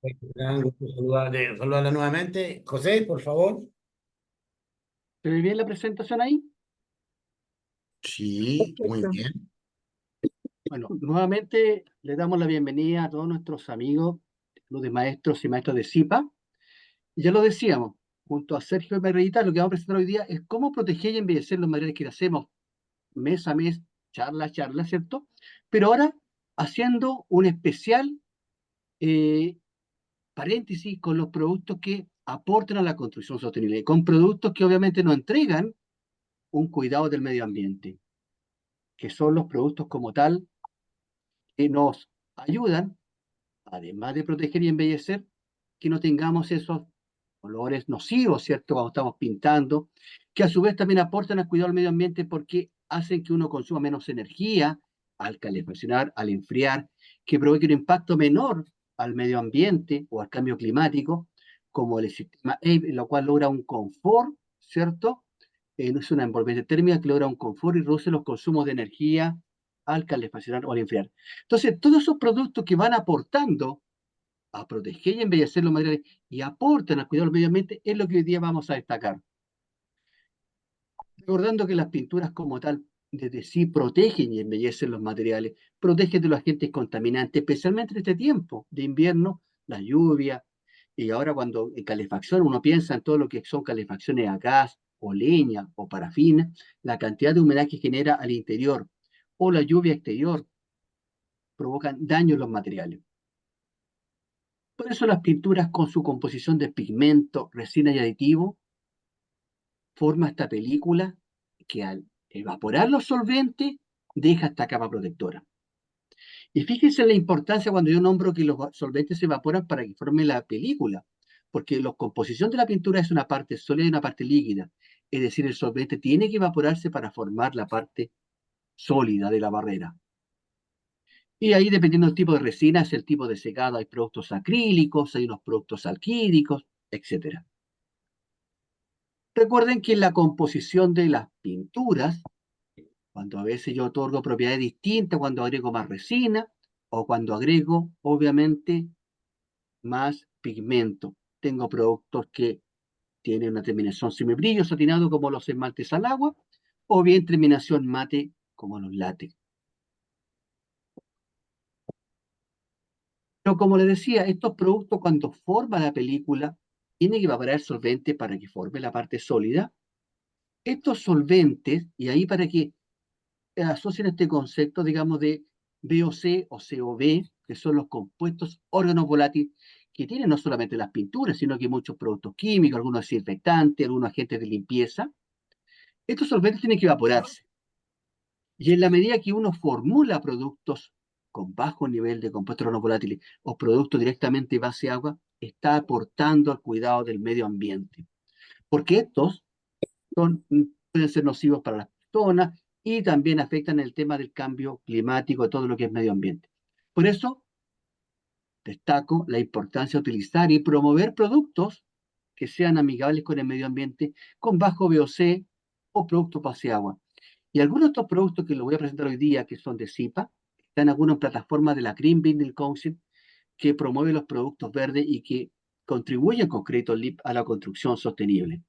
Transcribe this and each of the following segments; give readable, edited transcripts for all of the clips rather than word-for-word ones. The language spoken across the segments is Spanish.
Gran gusto saludarla nuevamente. José, por favor. ¿Se ve bien la presentación ahí? Sí, muy Perfecto. bien. Bueno, nuevamente le damos la bienvenida a todos nuestros amigos, los de maestros y maestras de CIPA. Ya lo decíamos, junto a Sergio y Margarita, lo que vamos a presentar hoy día es cómo proteger y embellecer los materiales que hacemos mes a mes, charla a charla, ¿cierto? Pero ahora haciendo un especial eh, paréntesis con los productos que aportan a la construcción sostenible, con productos que obviamente nos entregan un cuidado del medio ambiente, que son los productos como tal que nos ayudan, además de proteger y embellecer, que no tengamos esos olores nocivos, ¿cierto? Cuando estamos pintando, que a su vez también aportan al cuidado del medio ambiente porque hacen que uno consuma menos energía al calefaccionar, al enfriar, que provoque un impacto menor al medio ambiente o al cambio climático, como el sistema AVE, lo cual logra un confort, ¿cierto? No es una envolvente térmica que logra un confort y reduce los consumos de energía al calefaccionar o al enfriar. Entonces, todos esos productos que van aportando a proteger y embellecer los materiales y aportan al cuidado del medio ambiente es lo que hoy día vamos a destacar. Recordando que las pinturas como tal desde sí protegen y embellecen los materiales, protegen de los agentes contaminantes, especialmente en este tiempo de invierno, la lluvia, y ahora cuando en calefacción uno piensa en todo lo que son calefacciones a gas o leña o parafina, la cantidad de humedad que genera al interior o la lluvia exterior provocan daño en los materiales. Por eso las pinturas con su composición de pigmento, resina y aditivo forma esta película que al evaporar los solventes deja esta capa protectora. Y fíjense la importancia cuando yo nombro que los solventes se evaporan para que forme la película, porque la composición de la pintura es una parte sólida y una parte líquida. Es decir, el solvente tiene que evaporarse para formar la parte sólida de la barrera. Y ahí, dependiendo del tipo de resina, es el tipo de secado. Hay productos acrílicos, hay unos productos alquídicos, etcétera. Recuerden que en la composición de las pinturas, cuando a veces yo otorgo propiedades distintas, cuando agrego más resina o cuando agrego, obviamente, más pigmento. Tengo productos que tienen una terminación semibrillo, satinado, como los esmaltes al agua, o bien terminación mate, como los látex. Pero como les decía, estos productos cuando forman la película, tienen que evaporar el solvente para que forme la parte sólida. Estos solventes, y ahí para que asocian este concepto, digamos, de VOC o COV, que son los compuestos órganos volátiles que tienen no solamente las pinturas, sino que muchos productos químicos, algunos desinfectantes, algunos agentes de limpieza. Estos solventes tienen que evaporarse. Y en la medida que uno formula productos con bajo nivel de compuestos órganos volátiles o productos directamente base agua, está aportando al cuidado del medio ambiente. Porque estos pueden ser nocivos para las personas y también afectan el tema del cambio climático, todo lo que es medio ambiente. Por eso destaco la importancia de utilizar y promover productos que sean amigables con el medio ambiente, con bajo VOC o productos base agua. Y algunos de estos productos que les voy a presentar hoy día, que son de CIPA, están algunas plataformas de la Green Building Council que promueve los productos verdes y que contribuyen con crédito LIP a la construcción sostenible.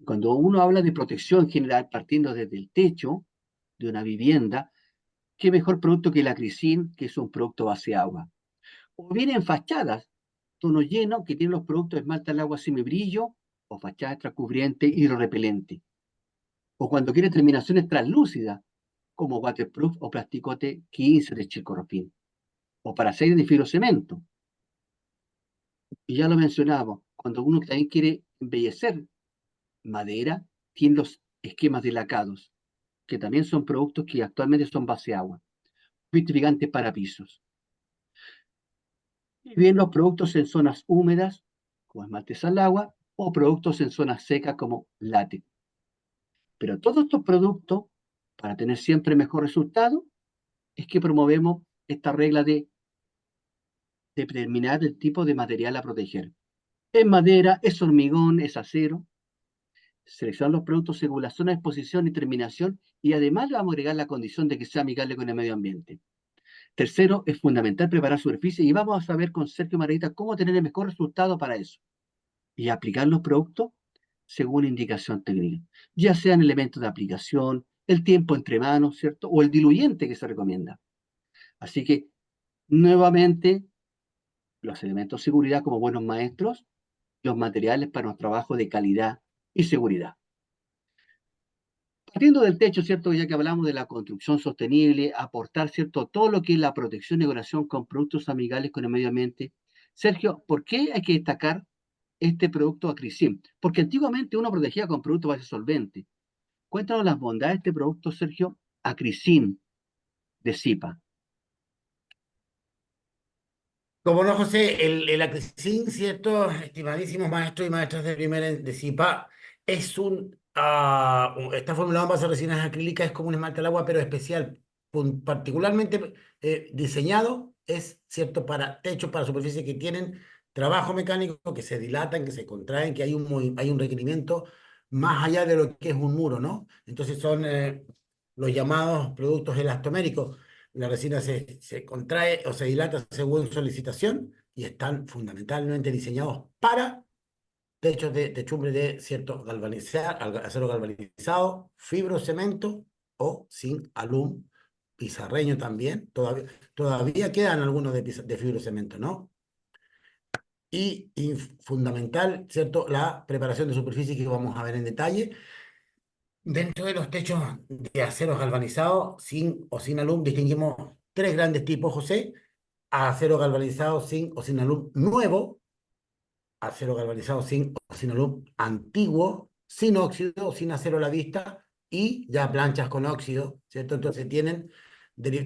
Cuando uno habla de protección general partiendo desde el techo de una vivienda, qué mejor producto que la Cricin, que es un producto base agua. O bien en fachadas, tono lleno, que tienen los productos esmalta al agua semibrillo o fachada extracubriente hidrorrepelente. O cuando quiere terminaciones translúcidas, como waterproof o plasticote 15 de Chicorofin. O para aceite de fibrocemento. Y ya lo mencionaba, cuando uno también quiere embellecer madera, tiene los esquemas de lacados, que también son productos que actualmente son base agua, vitrificantes para pisos. Y bien los productos en zonas húmedas, como esmaltes al agua, o productos en zonas secas como látex. Pero todos estos productos, para tener siempre mejor resultado, es que promovemos esta regla de determinar el tipo de material a proteger. Es madera, es hormigón, es acero. Seleccionar los productos según la zona de exposición y terminación y además le vamos a agregar la condición de que sea amigable con el medio ambiente. Tercero, es fundamental preparar superficie y vamos a saber con Sergio Margarita cómo tener el mejor resultado para eso y aplicar los productos según indicación técnica, ya sean elementos de aplicación, el tiempo entre manos, ¿cierto? O el diluyente que se recomienda. Así que, nuevamente, los elementos de seguridad como buenos maestros, los materiales para un trabajo de calidad y seguridad. Partiendo del techo, ¿cierto? Ya que hablamos de la construcción sostenible, aportar, ¿cierto? Todo lo que es la protección y decoración con productos amigables con el medio ambiente. Sergio, ¿por qué hay que destacar este producto Acrisim? Porque antiguamente uno protegía con productos base solvente. Cuéntanos las bondades de este producto, Sergio, Acrisim de Zipa. Como no, José, el Acrisin, ¿cierto? Estimadísimos maestros y maestras de primera de CIPA, está formulado en base a resinas acrílicas, es como un esmalte al agua, pero especial, particularmente diseñado, es cierto para techos, para superficies que tienen trabajo mecánico, que se dilatan, que se contraen, que hay un requerimiento más allá de lo que es un muro, ¿no? Entonces son los llamados productos elastoméricos. La resina se contrae o se dilata según solicitación y están fundamentalmente diseñados para techos de techumbre de cierto acero galvanizado, fibrocemento o zinc alum pizarreño también. Todavía quedan algunos de fibrocemento, ¿no? Y fundamental, ¿cierto? La preparación de superficie que vamos a ver en detalle. Dentro de los techos de acero galvanizado, sin o sin alum, distinguimos tres grandes tipos, José: acero galvanizado sin o sin alum nuevo, acero galvanizado sin o sin alum antiguo, sin óxido, sin acero a la vista, y ya planchas con óxido, ¿cierto? Entonces tienen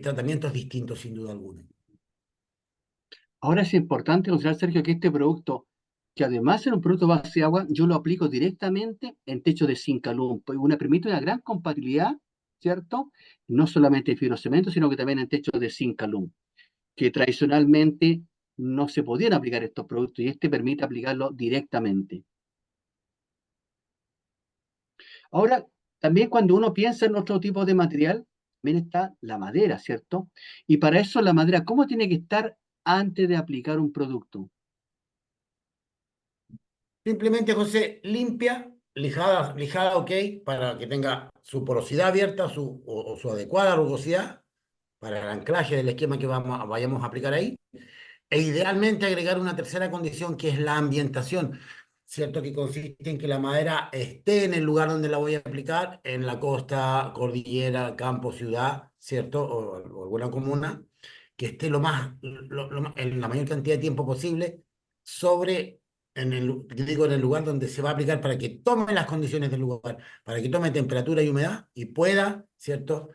tratamientos distintos sin duda alguna. Ahora es importante considerar, Sergio, que este producto, que además de un producto base de agua, yo lo aplico directamente en techo de zinc alum, pues permite una gran compatibilidad, ¿cierto? No solamente en fibrocemento, sino que también en techo de zinc alum, que tradicionalmente no se podían aplicar estos productos y este permite aplicarlo directamente. Ahora, también cuando uno piensa en otro tipo de material, también está la madera, ¿cierto? Y para eso la madera, ¿cómo tiene que estar antes de aplicar un producto? Simplemente, José, limpia, lijada, ok, para que tenga su porosidad abierta o su adecuada rugosidad para el anclaje del esquema que vayamos a aplicar ahí. E idealmente agregar una tercera condición que es la ambientación, ¿cierto? Que consiste en que la madera esté en el lugar donde la voy a aplicar, en la costa, cordillera, campo, ciudad, ¿cierto? O alguna comuna, que esté en la mayor cantidad de tiempo posible sobre, digo, en el lugar donde se va a aplicar para que tome las condiciones del lugar, para que tome temperatura y humedad y pueda, ¿cierto?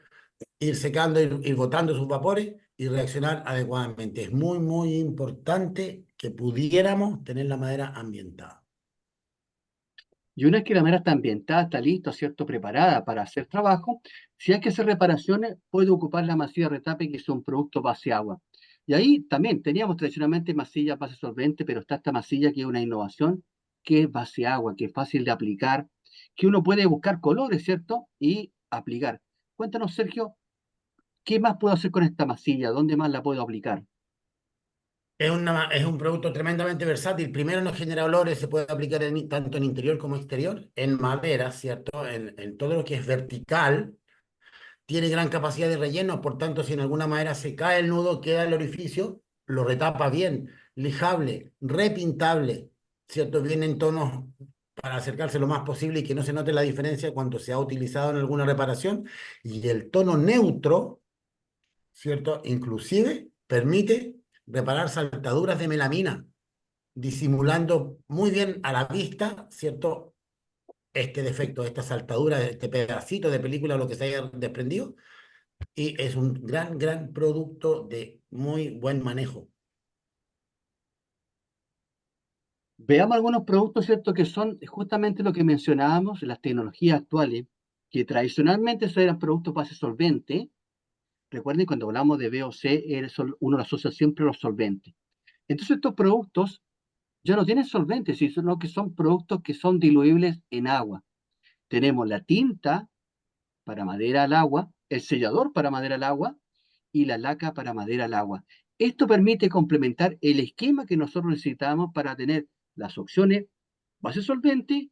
Ir secando, ir botando sus vapores y reaccionar adecuadamente. Es muy, muy importante que pudiéramos tener la madera ambientada. Y una vez que la madera está ambientada, está lista, ¿cierto? Preparada para hacer trabajo, si hay que hacer reparaciones, puede ocupar la masilla de retape, que es un producto base agua. Y ahí también teníamos tradicionalmente masillas base solvente, pero está esta masilla que es una innovación, que es base agua, que es fácil de aplicar, que uno puede buscar colores, ¿cierto? Y aplicar. Cuéntanos, Sergio, ¿qué más puedo hacer con esta masilla? ¿Dónde más la puedo aplicar? Es un producto tremendamente versátil. Primero, no genera olores, se puede aplicar tanto en interior como exterior, en madera, ¿cierto? En todo lo que es vertical. Tiene gran capacidad de relleno, por tanto, si en alguna madera se cae el nudo, queda el orificio, lo retapa bien, lijable, repintable, ¿cierto? Viene en tonos para acercarse lo más posible y que no se note la diferencia cuando se ha utilizado en alguna reparación. Y el tono neutro, ¿cierto? Inclusive permite reparar saltaduras de melamina, disimulando muy bien a la vista, ¿cierto? Este defecto, esta saltadura, este pedacito de película, lo que se haya desprendido, y es un gran, gran producto de muy buen manejo. Veamos algunos productos, ¿cierto? Que son justamente lo que mencionábamos, las tecnologías actuales, que tradicionalmente eran productos base solvente. Recuerden, cuando hablamos de VOC, uno lo asocia siempre a los solventes. Entonces, estos productos ya no tienen solventes, sino que son productos que son diluibles en agua. Tenemos la tinta para madera al agua, el sellador para madera al agua y la laca para madera al agua. Esto permite complementar el esquema que nosotros necesitamos para tener las opciones base solvente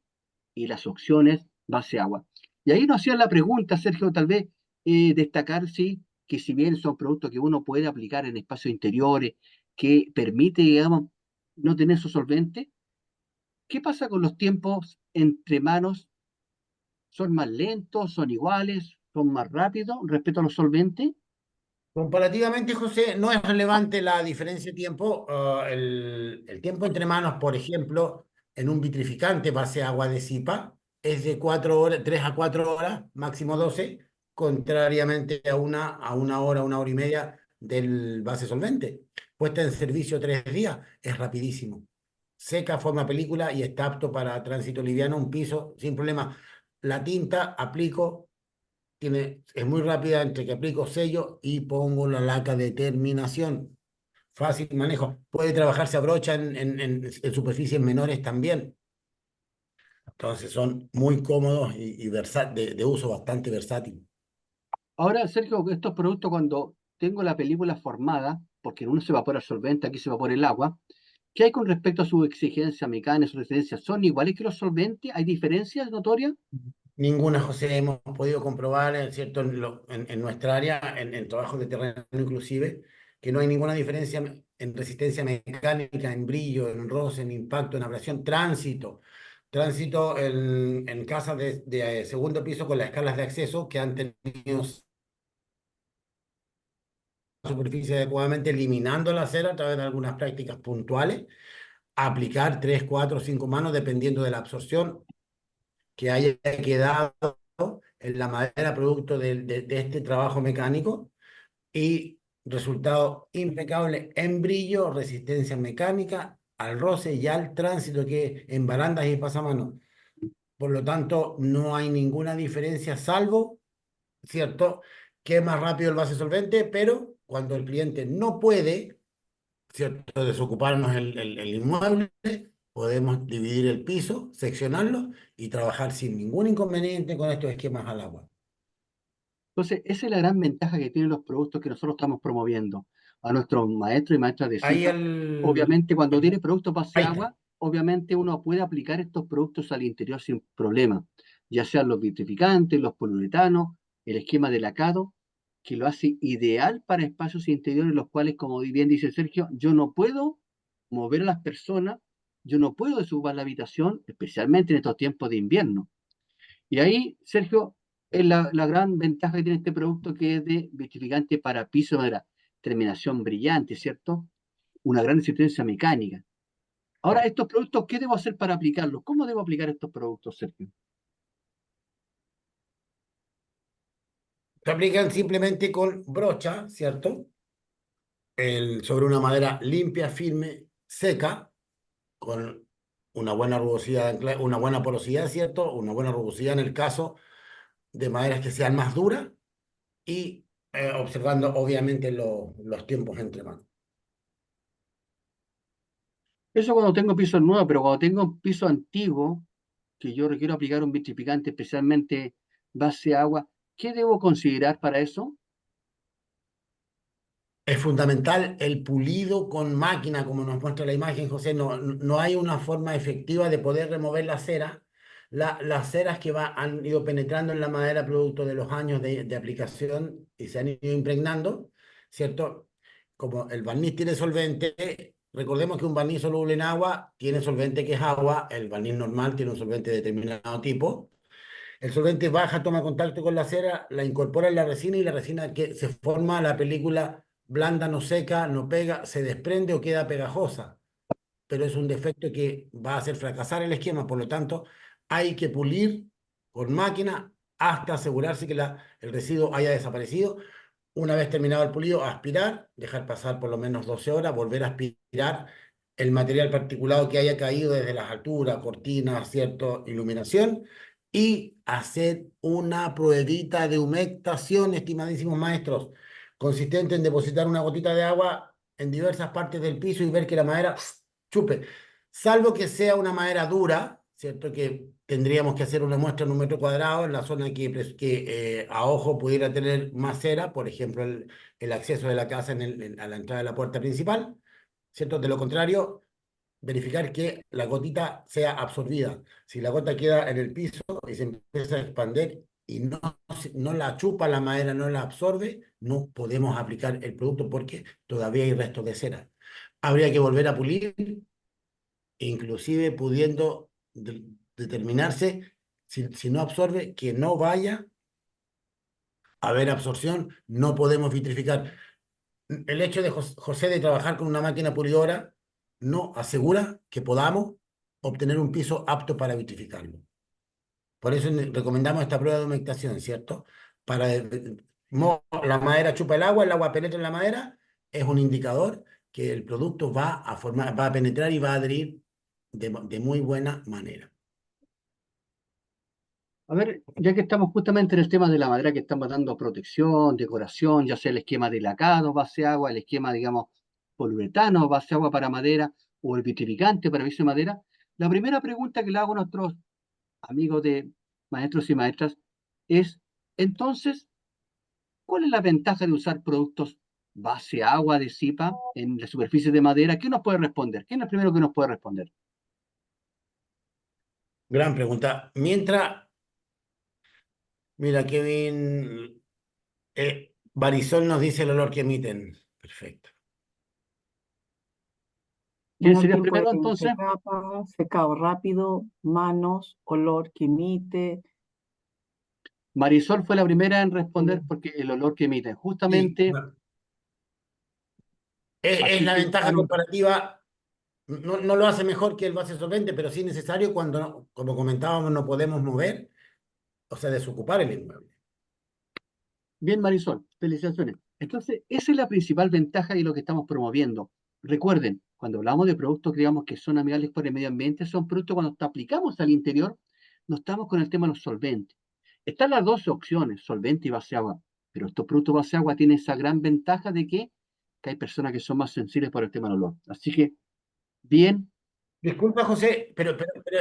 y las opciones base agua. Y ahí nos hacían la pregunta, Sergio, tal vez destacar, sí, que si bien son productos que uno puede aplicar en espacios interiores, que permite, digamos, no tener su solvente, ¿qué pasa con los tiempos entre manos? ¿Son más lentos, son iguales, son más rápidos respecto a los solventes? Comparativamente, José, no es relevante la diferencia de tiempo. El tiempo entre manos, por ejemplo, en un vitrificante base agua de Zipa es de 4 horas, 3 a 4 horas, máximo 12, contrariamente a una hora y media del base solvente. Puesta en servicio 3 días, es rapidísimo. Seca, forma película y está apto para tránsito liviano, un piso sin problema. La tinta, aplico, es muy rápida entre que aplico sello y pongo la laca de terminación. Fácil manejo. Puede trabajarse a brocha en superficies menores también. Entonces son muy cómodos de uso bastante versátil. Ahora, Sergio, estos productos cuando tengo la película formada, porque en uno se evapora el solvente, aquí se evapora el agua, ¿qué hay con respecto a su exigencia mecánica, su resistencia? ¿Son iguales que los solventes? ¿Hay diferencias notorias? Ninguna, José, hemos podido comprobar, ¿cierto? En nuestra área, en trabajos de terreno inclusive, que no hay ninguna diferencia en resistencia mecánica, en brillo, en roce, en impacto, en abrasión, tránsito. Tránsito en casas de segundo piso con las escalas de acceso que han tenido superficie adecuadamente, eliminando la acera a través de algunas prácticas puntuales, aplicar 3, 4, 5 manos dependiendo de la absorción que haya quedado en la madera producto de este trabajo mecánico y resultado impecable en brillo, resistencia mecánica, al roce y al tránsito que en barandas y pasamanos. Por lo tanto, no hay ninguna diferencia salvo, ¿cierto?, que es más rápido el base solvente, pero cuando el cliente no puede, ¿cierto?, desocuparnos el inmueble, podemos dividir el piso, seccionarlo y trabajar sin ningún inconveniente con estos esquemas al agua. Entonces, esa es la gran ventaja que tienen los productos que nosotros estamos promoviendo a nuestros maestros y maestras de Ahí CIPA. Obviamente, cuando tiene productos base ahí está. agua, obviamente uno puede aplicar estos productos al interior sin problema, ya sean los vitrificantes, los poliuretanos, el esquema de lacado, que lo hace ideal para espacios interiores, los cuales, como bien dice Sergio, yo no puedo mover a las personas, yo no puedo desocupar la habitación, especialmente en estos tiempos de invierno. Y ahí, Sergio, es la gran ventaja que tiene este producto que es de vitrificante para piso de madera. Terminación brillante, ¿cierto? Una gran resistencia mecánica. Ahora, estos productos, ¿qué debo hacer para aplicarlos? ¿Cómo debo aplicar estos productos, Sergio? Se aplican simplemente con brocha, ¿cierto? Sobre una madera limpia, firme, seca, con una buena rugosidad, una buena porosidad, ¿cierto? Una buena rugosidad en el caso de maderas que sean más duras y observando obviamente los tiempos entre manos. Eso cuando tengo pisos nuevos, pero cuando tengo un piso antiguo, que yo requiero aplicar un vitrificante, especialmente base agua, ¿qué debo considerar para eso? Es fundamental el pulido con máquina, como nos muestra la imagen, José. No hay una forma efectiva de poder remover la cera. Las ceras que han ido penetrando en la madera producto de los años de aplicación y se han ido impregnando, ¿cierto? Como el barniz tiene solvente, recordemos que un barniz soluble en agua tiene solvente que es agua, el barniz normal tiene un solvente de determinado tipo. El solvente baja, toma contacto con la cera, la incorpora en la resina y la resina que se forma la película blanda, no seca, no pega, se desprende o queda pegajosa. Pero es un defecto que va a hacer fracasar el esquema. Por lo tanto, hay que pulir con máquina hasta asegurarse que el residuo haya desaparecido. Una vez terminado el pulido, aspirar, dejar pasar por lo menos 12 horas, volver a aspirar el material particulado que haya caído desde las alturas, cortinas, cierto, iluminación, y hacer una pruebita de humectación, estimadísimos maestros, consistente en depositar una gotita de agua en diversas partes del piso y ver que la madera chupe. Salvo que sea una madera dura, ¿cierto? Que tendríamos que hacer una muestra en un metro cuadrado en la zona que a ojo pudiera tener más cera, por ejemplo, el acceso de la casa a la entrada de la puerta principal, ¿cierto? De lo contrario, verificar que la gotita sea absorbida. Si la gota queda en el piso y se empieza a expandir y no la chupa la madera, no la absorbe, no podemos aplicar el producto porque todavía hay restos de cera. Habría que volver a pulir, inclusive pudiendo determinarse si no absorbe, que no vaya a haber absorción, no podemos vitrificar. El hecho de José de trabajar con una máquina pulidora no asegura que podamos obtener un piso apto para vitrificarlo. Por eso recomendamos esta prueba de humectación, ¿cierto? Para la madera chupa el agua penetra en la madera, es un indicador que el producto va a penetrar y va a adherir de muy buena manera. A ver, ya que estamos justamente en el tema de la madera que estamos dando protección, decoración, ya sea el esquema de lacado, base agua, el esquema, digamos, poliuretano, base agua para madera, o el vitrificante para piso de madera, la primera pregunta que le hago a nuestros amigos de maestros y maestras es, entonces, ¿cuál es la ventaja de usar productos base agua de CIPA en la superficie de madera? ¿Qué nos puede responder? ¿Quién es el primero que nos puede responder? Gran pregunta. Mira, Kevin, Barisol nos dice el olor que emiten. Perfecto. ¿Quién Menor sería el tiempo de primero entonces? capa, secado rápido, manos, olor que emite. Marisol fue la primera en responder Mm. porque el olor que emiten. Sí, Justamente, bueno, es así la que ventaja comparativa. No lo hace mejor que el base solvente, pero sí necesario cuando, como comentábamos, no podemos mover, o sea, desocupar el inmueble. bien, Marisol, felicitaciones. Entonces, esa es la principal ventaja y lo que estamos promoviendo. Recuerden, cuando hablamos de productos, digamos, que son amigables por el medio ambiente, son productos cuando aplicamos al interior, no estamos con el tema de los solventes. Están las dos opciones, solvente y base agua, pero estos productos base agua tienen esa gran ventaja de que hay personas que son más sensibles por el tema del olor. Así que, bien, Disculpa, José, pero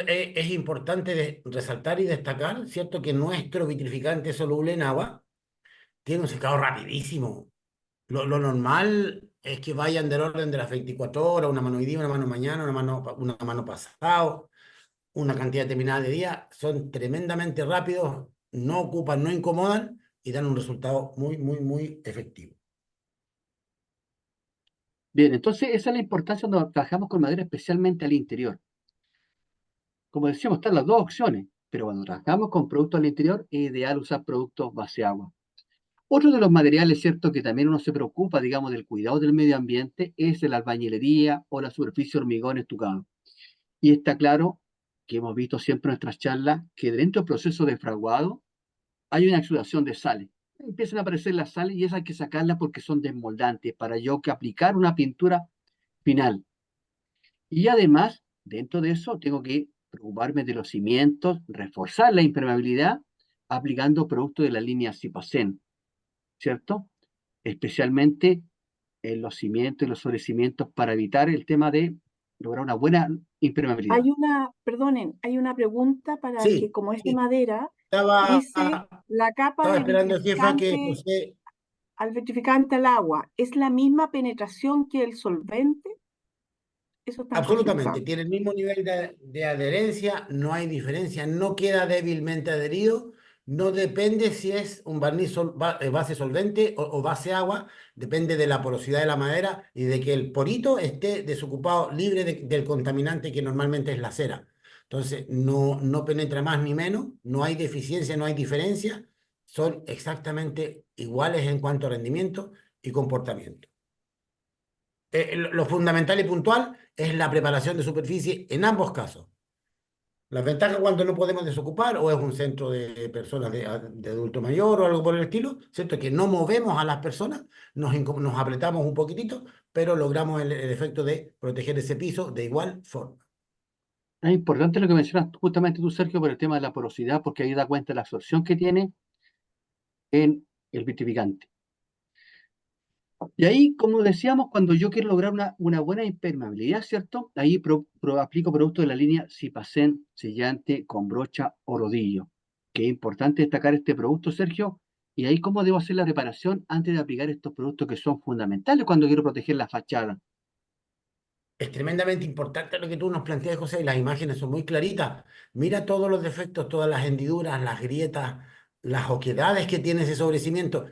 es importante resaltar y destacar, ¿cierto? Que nuestro vitrificante soluble en agua tiene un secado rapidísimo. Lo normal es que vayan del orden de las 24 horas, una mano hoy día, una mano mañana, una mano pasado, una cantidad determinada de días. Son tremendamente rápidos, no ocupan, no incomodan y dan un resultado muy, muy, muy efectivo. bien, entonces esa es la importancia cuando trabajamos con madera, especialmente al interior. Como decíamos, están las dos opciones, pero cuando trabajamos con productos al interior, es ideal usar productos base agua. Otro de los materiales, ¿cierto?, que también uno se preocupa, digamos, del cuidado del medio ambiente, es la albañilería o la superficie de hormigón estucado. Y está claro que hemos visto siempre en nuestras charlas que dentro del proceso de fraguado hay una exudación de sales. Empiezan a aparecer las sales y esas hay que sacarlas porque son desmoldantes para yo que aplicar una pintura final. Y además, dentro de eso, tengo que preocuparme de los cimientos, reforzar la impermeabilidad aplicando productos de la línea Cipacén, ¿cierto? Especialmente en los cimientos y los sobrecimientos para evitar el tema de lograr una buena impermeabilidad. Perdonen, hay una pregunta para que Sí, como es de sí, madera, estaba, dice la capa estaba de esperando, jefa, que vitrificante José. al vitrificante al agua, ¿es la misma penetración que el solvente? Eso están Absolutamente, consultando. tiene el mismo nivel de adherencia, no hay diferencia, no queda débilmente adherido, no depende si es un barniz base solvente o base agua, depende de la porosidad de la madera y de que el porito esté desocupado, libre del contaminante que normalmente es la cera. Entonces, no penetra más ni menos, no hay deficiencia, no hay diferencia, son exactamente iguales en cuanto a rendimiento y comportamiento. Lo fundamental y puntual es la preparación de superficie en ambos casos. Las ventajas cuando no podemos desocupar o es un centro de personas de adulto mayor o algo por el estilo, ¿cierto? Que no movemos a las personas, nos apretamos un poquitito, pero logramos el efecto de proteger ese piso de igual forma. Es importante lo que mencionas justamente tú, Sergio, por el tema de la porosidad, porque ahí da cuenta de la absorción que tiene en el vitrificante. Y ahí, como decíamos, cuando yo quiero lograr una buena impermeabilidad, ¿cierto? Ahí aplico productos de la línea Cipacén, sellante con brocha o rodillo. Que es importante destacar este producto, Sergio. Y ahí, ¿cómo debo hacer la preparación antes de aplicar estos productos que son fundamentales cuando quiero proteger la fachada? Es tremendamente importante lo que tú nos planteas, José, y las imágenes son muy claritas. Mira todos los defectos, todas las hendiduras, las grietas, las oquedades que tiene ese sobrecimiento.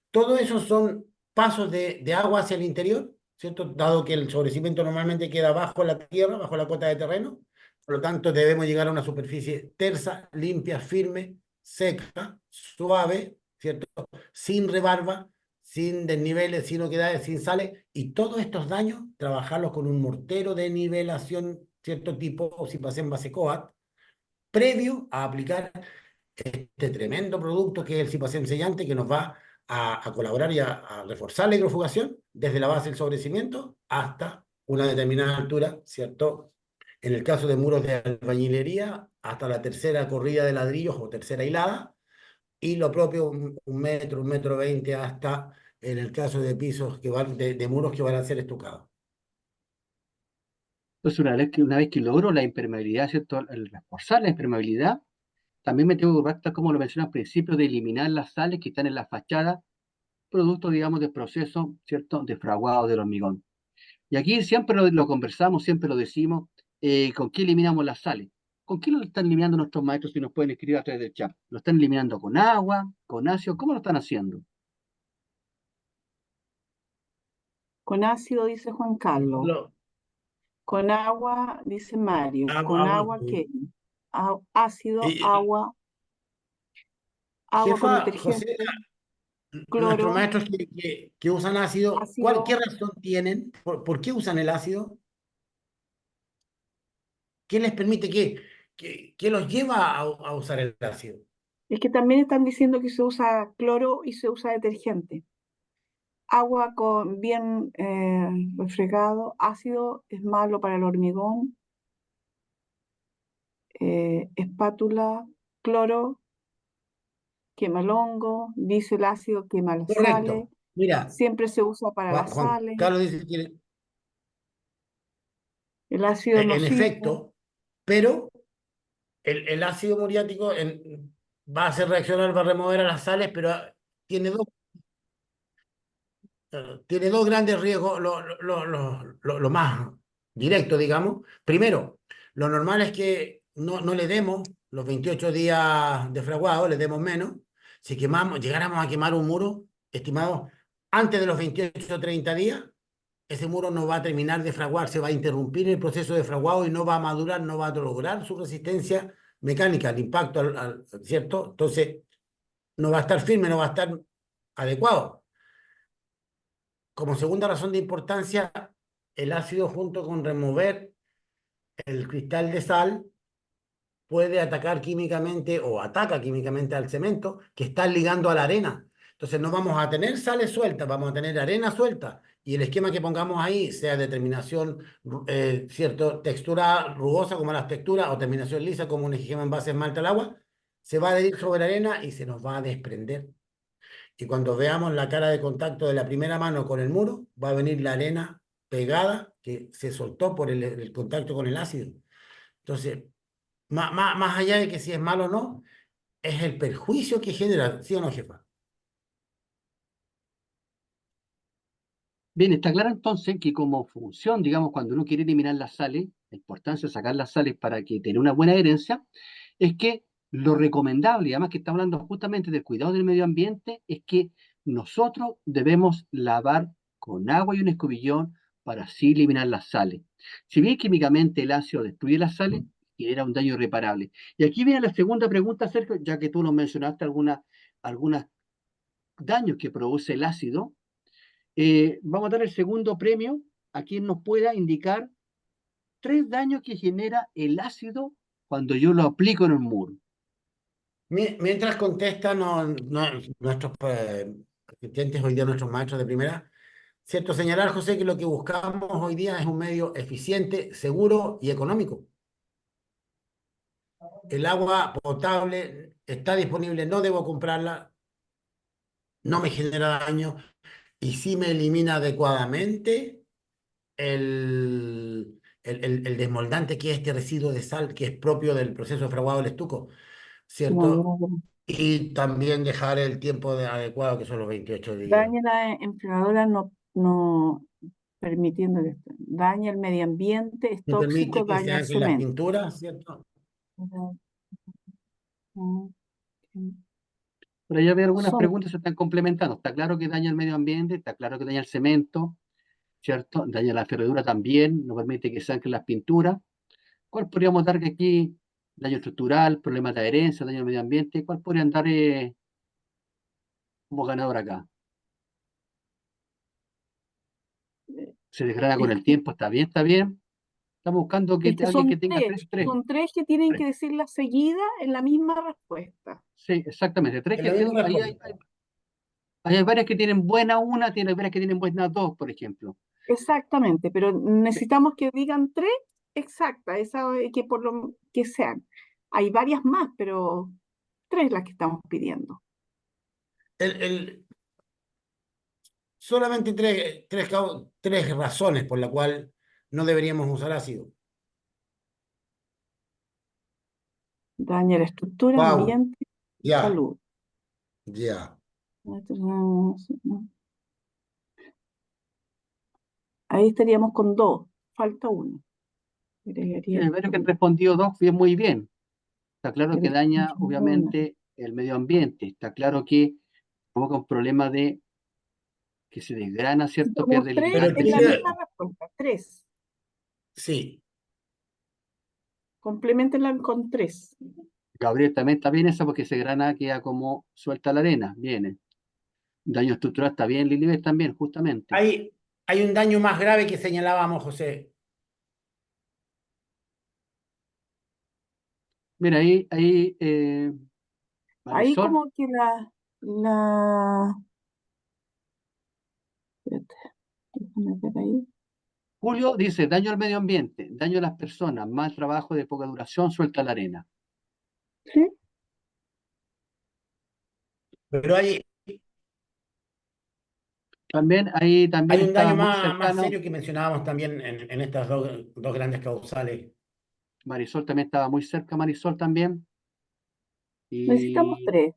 Todo eso son pasos de agua hacia el interior, ¿cierto? Dado que el sobrecimiento normalmente queda bajo la tierra, bajo la cota de terreno. Por lo tanto, debemos llegar a una superficie tersa, limpia, firme, seca, suave, ¿cierto? Sin rebarba, sin desniveles, sin oquedades, sin sales, y todos estos daños, trabajarlos con un mortero de nivelación, cierto tipo, o si pasen base COAT, previo a aplicar este tremendo producto que es el Cipacem sellante, que nos va a colaborar y a reforzar la hidrofugación desde la base del sobrecimiento hasta una determinada altura, ¿cierto? En el caso de muros de albañilería, hasta la tercera corrida de ladrillos o tercera hilada, y lo propio un metro veinte hasta en el caso de pisos que van, de muros que van a ser estucados. Entonces, una vez que logro la impermeabilidad, ¿cierto? El reforzar la impermeabilidad, también me tengo que ocupar, tal como lo mencioné al principio, de eliminar las sales que están en la fachada, producto, digamos, del proceso, ¿cierto?, de fraguado del hormigón. Y aquí siempre lo conversamos, siempre lo decimos, ¿con qué eliminamos las sales? ¿Con qué lo están eliminando nuestros maestros si nos pueden escribir a través del chat? ¿Lo están eliminando con agua, con ácido? ¿Cómo lo están haciendo? Con ácido, dice Juan Carlos. Lo, Con agua, dice Mario. Con agua, agua, ¿qué? Ácido, y, agua con jefa, José, detergente, nuestros cloro, maestros que usan ácido, ¿qué ácido. razón tienen? ¿Por qué usan el ácido? ¿Qué les permite, qué los lleva a usar el ácido? Es que también están diciendo que se usa cloro y se usa detergente. Agua con bien refregado, ácido es malo para el hormigón, espátula, cloro, quema el hongo, dice el ácido, quema las sales, Correcto. Mira, siempre se usa para las Juan sales, Carlos dice que el ácido es en nocivo. efecto, pero el ácido muriático va a hacer reaccionar, va a remover a las sales, pero tiene dos, tiene dos grandes riesgos, lo más directo, digamos. Primero, lo normal es que no le demos los 28 días de fraguado, le demos menos. Si llegáramos a quemar un muro, estimado, antes de los 28 o 30 días, ese muro no va a terminar de fraguar, se va a interrumpir el proceso de fraguado y no va a madurar, no va a lograr su resistencia mecánica al impacto, ¿cierto? Entonces, no va a estar firme, no va a estar adecuado. Como segunda razón de importancia, el ácido junto con remover el cristal de sal puede atacar químicamente o ataca químicamente al cemento que está ligando a la arena. Entonces no vamos a tener sales sueltas, vamos a tener arena suelta. Y el esquema que pongamos ahí, sea de terminación, cierto, textura rugosa como las texturas o terminación lisa como un esquema en base de esmalte al agua, se va a adherir sobre la arena y se nos va a desprender. Y cuando veamos la cara de contacto de la primera mano con el muro, va a venir la arena pegada que se soltó por el contacto con el ácido. Entonces, más allá de que si es malo o no, es el perjuicio que genera, ¿sí o no, jefa? Bien, está claro entonces que como función, digamos, cuando uno quiere eliminar las sales, la importancia de sacar las sales para que tenga una buena herencia, es que lo recomendable, y además que está hablando justamente del cuidado del medio ambiente, es que nosotros debemos lavar con agua y un escobillón para así eliminar las sales. Si bien químicamente el ácido destruye las sales, genera un daño irreparable. Y aquí viene la segunda pregunta, Sergio, ya que tú nos mencionaste algunos daños que produce el ácido. Vamos a dar el segundo premio a quien nos pueda indicar 3 daños que genera el ácido cuando yo lo aplico en un muro. Mientras contestan nuestros clientes hoy día, nuestros maestros de primera, cierto, señalar, José, que lo que buscamos hoy día es un medio eficiente, seguro y económico. El agua potable está disponible, no debo comprarla, no me genera daño y sí me elimina adecuadamente el desmoldante, que es este residuo de sal que es propio del proceso de fraguado del estuco, ¿cierto? Y también dejar el tiempo adecuado, que son los 28 días. Daña la enfriadora no permitiendo esto. Daña el medio ambiente, es No tóxico, permite que se daña el anclen las cemento. pinturas, ¿cierto? Pero ya veo algunas Son, preguntas se están complementando. Está claro que daña el medio ambiente, está claro que daña el cemento, ¿cierto? Daña la ferradura también, no permite que se anclen las pinturas. ¿Cuál podríamos dar que aquí? Daño estructural, problemas de adherencia, daño al medio ambiente. ¿Cuál podrían dar como ganador acá? Se degrada con es el que, tiempo, está bien, está bien. Estamos buscando que es que alguien que tenga tres. son tres que tienen Tres. que decir la seguida en la misma respuesta. Sí, exactamente. Tres Es que la misma ahí respuesta. hay varias que tienen buena una, tiene varias que tienen buena dos, por ejemplo. Exactamente, pero necesitamos que digan tres exactas, esa, que por lo que sean. Hay varias más, pero tres las que estamos pidiendo. El, el- solamente tres razones por la cual no deberíamos usar ácido. Daña la estructura, Wow, ambiente, ya, salud. ya. Ahí estaríamos con dos, falta uno. Agregaría el Varios que han uno. respondido dos, bien, muy bien. Está claro que Pero daña, obviamente, el medio ambiente. Está claro que provoca un problema de que se desgrana, ¿cierto? necesitamos Pierde el tres Pero lubricante en la líquido. misma respuesta, tres. sí, Complementenla con tres. Gabriel también está bien esa porque se grana, queda como suelta la arena. Viene. Daño estructural está bien, Lilibet también, justamente. hay un daño más grave que señalábamos, José. Mira, ahí Ahí Marisol. como que la, espérate, déjame ver ahí. Julio dice, daño al medio ambiente, daño a las personas, mal trabajo de poca duración, suelta la arena. ¿Sí? Pero También ahí también hay un daño estaba muy más cercano, serio que mencionábamos también en estas dos grandes causales. Marisol también estaba muy cerca, Marisol también. Necesitamos Y tres.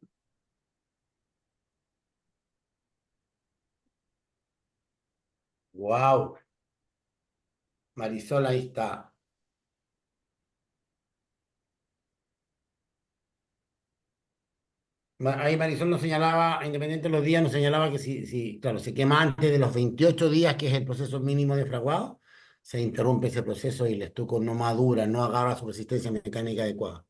Wow, Marisol, ahí está. Ahí Marisol nos señalaba, independiente de los días, nos señalaba que si, claro, se quema antes de los 28 días, que es el proceso mínimo de fraguado, se interrumpe ese proceso y el estuco no madura, no agarra su resistencia mecánica adecuada.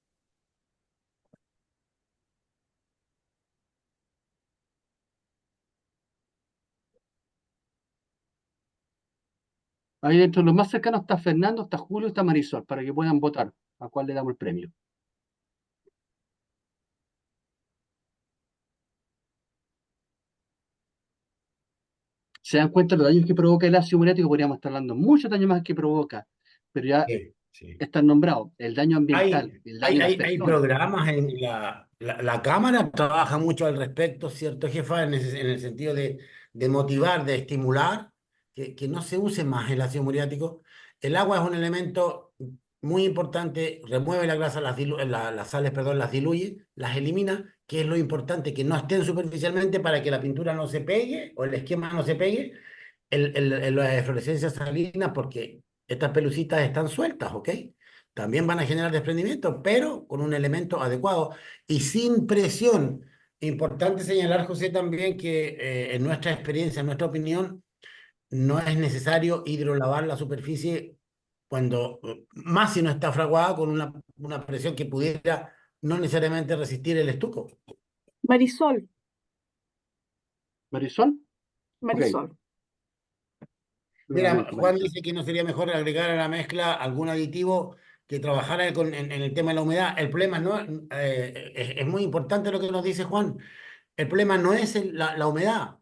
ahí dentro de los más cercanos está Fernando, está Julio, está Marisol, para que puedan votar a cuál le damos el premio. Se dan cuenta de los daños que provoca el ácido muriático, podríamos estar hablando muchos daños más que provoca, pero ya Sí, sí. están nombrados, el daño ambiental, el daño a las Hay personas. programas en la Cámara, trabaja mucho al respecto, ¿cierto, jefa? En el sentido de motivar, de estimular, que no se use más el ácido muriático. El agua es un elemento muy importante, remueve la grasa, las sales, perdón, las diluye, las elimina, que es lo importante, que no estén superficialmente para que la pintura no se pegue o el esquema no se pegue la eflorescencia salina, porque estas pelucitas están sueltas, ¿ok? También van a generar desprendimiento, pero con un elemento adecuado y sin presión. Importante señalar, José, también que en nuestra experiencia, en nuestra opinión, no es necesario hidrolavar la superficie cuando, más si no está fraguada con una presión que pudiera no necesariamente resistir el estuco. Marisol, Marisol, ok, Marisol. Mira, nuevamente Juan Marisol. dice que no sería mejor agregar a la mezcla algún aditivo que trabajara en el tema de la humedad. El problema no es muy importante lo que nos dice Juan. El problema no es la humedad.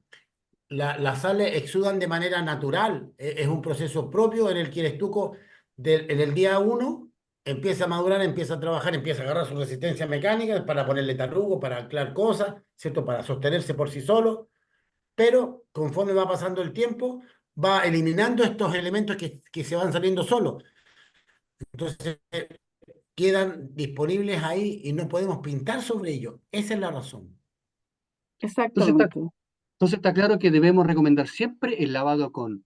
Las sales exudan de manera natural. Es un proceso propio en el que el estuco en el día uno empieza a madurar, empieza a trabajar, empieza a agarrar su resistencia mecánica para ponerle tarrugo, para anclar cosas, ¿cierto? Para sostenerse por sí solo. pero conforme va pasando el tiempo, va eliminando estos elementos que se van saliendo solos. Entonces, quedan disponibles ahí y no podemos pintar sobre ellos. Esa es la razón. Entonces está, Exactamente. entonces está claro que debemos recomendar siempre el lavado con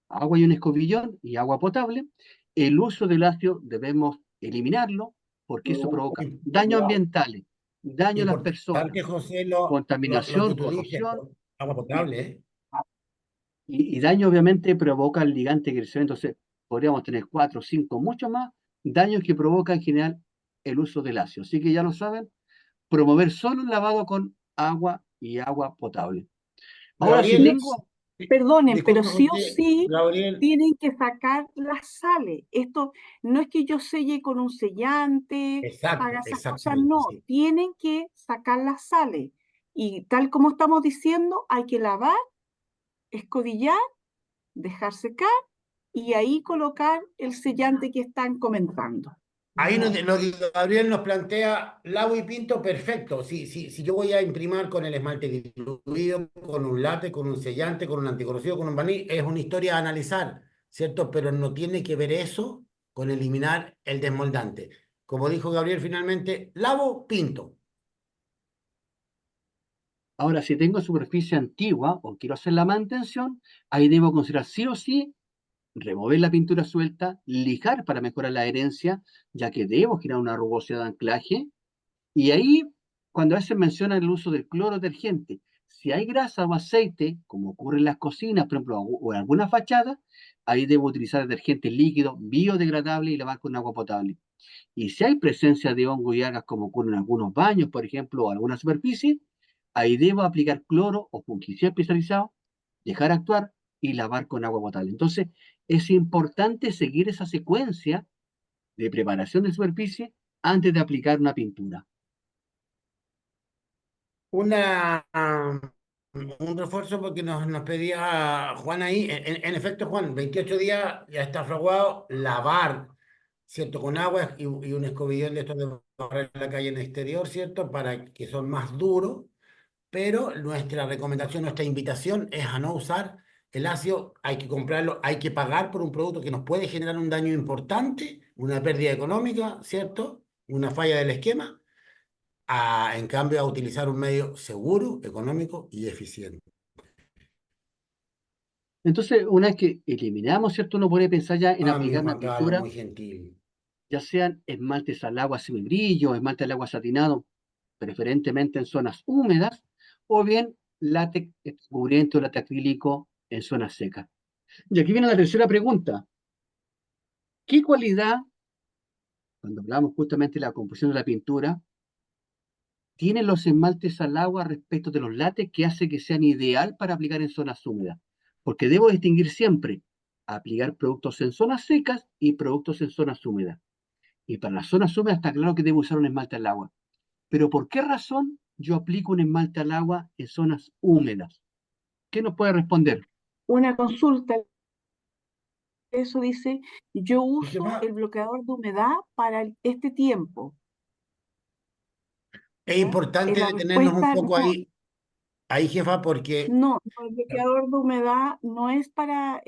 agua y un escobillón y agua potable. El uso del ácido debemos eliminarlo porque eso provoca daños ambientales, daño a las personas, Importante, José, lo que contaminación, tú dices, corrosión agua y, potable, ¿eh? y daño obviamente provoca el ligante crecimiento. Entonces podríamos tener 4, 5, mucho más daños que provoca en general el uso del ácido. Así que ya lo saben, promover solo el lavado con agua y agua potable. Ahora, si No, Gabriel, tengo, perdonen, pero disculpe, sí o José, sí Gabriel, tienen que sacar las sales. Esto no es que yo selle con un sellante, haga exacto, esas cosas, exactamente, no, sí. tienen que sacar las sales. Y tal como estamos diciendo, hay que lavar, escobillar, dejar secar y ahí colocar el sellante que están comentando. Ahí lo que Gabriel nos plantea, lavo y pinto, perfecto. Si yo voy a imprimir con el esmalte diluido, con un látex, con un sellante, con un anticorrosivo, con un barniz, es una historia a analizar, ¿cierto? Pero no tiene que ver eso con eliminar el desmoldante. Como dijo Gabriel finalmente, lavo, pinto. ahora, si tengo superficie antigua o quiero hacer la mantención, ahí debo considerar sí o sí remover la pintura suelta, lijar para mejorar la adherencia, ya que debo girar una rugosidad de anclaje. Y ahí, cuando a veces mencionan el uso del cloro detergente, si hay grasa o aceite, como ocurre en las cocinas, por ejemplo, o en alguna fachada, ahí debo utilizar detergente líquido, biodegradable y lavar con agua potable. Y si hay presencia de hongo y algas, como ocurre en algunos baños, por ejemplo, o alguna superficie, ahí debo aplicar cloro o fungicida especializado, dejar actuar y lavar con agua potable. Entonces, es importante seguir esa secuencia de preparación de superficie antes de aplicar una pintura. Un refuerzo porque nos pedía Juan ahí. En efecto, Juan, 28 días ya está fraguado. Lavar, ¿cierto? Con agua y un escobillón de estos de barrer en la calle en el exterior, ¿cierto? Para que son más duros. Pero nuestra recomendación, nuestra invitación es a no usar el ácido. Hay que comprarlo, hay que pagar por un producto que nos puede generar un daño importante, una pérdida económica, ¿cierto? Una falla del esquema en cambio, a utilizar un medio seguro, económico y eficiente. Entonces, una vez que eliminamos, ¿cierto? Uno puede pensar ya en Ah, mi aplicar una Juan Carlos, pintura, muy gentil. ya sean esmaltes al agua semibrillo, esmalte al agua satinado, preferentemente en zonas húmedas, o bien látex cubriente o látex acrílico en zonas secas. Y aquí viene la tercera pregunta. ¿Qué cualidad, cuando hablamos justamente de la composición de la pintura, tienen los esmaltes al agua respecto de los látex que hace que sean ideal para aplicar en zonas húmedas? Porque debo distinguir siempre aplicar productos en zonas secas y productos en zonas húmedas. Y para las zonas húmedas está claro que debo usar un esmalte al agua. Pero ¿por qué razón yo aplico un esmalte al agua en zonas húmedas? ¿Qué nos puede responder? Una consulta, eso dice, yo ¿Y qué uso más? el bloqueador de humedad para este tiempo, Es ¿ya? importante La detenernos un respuesta poco no, ahí, jefa, porque no, el bloqueador de humedad no es para,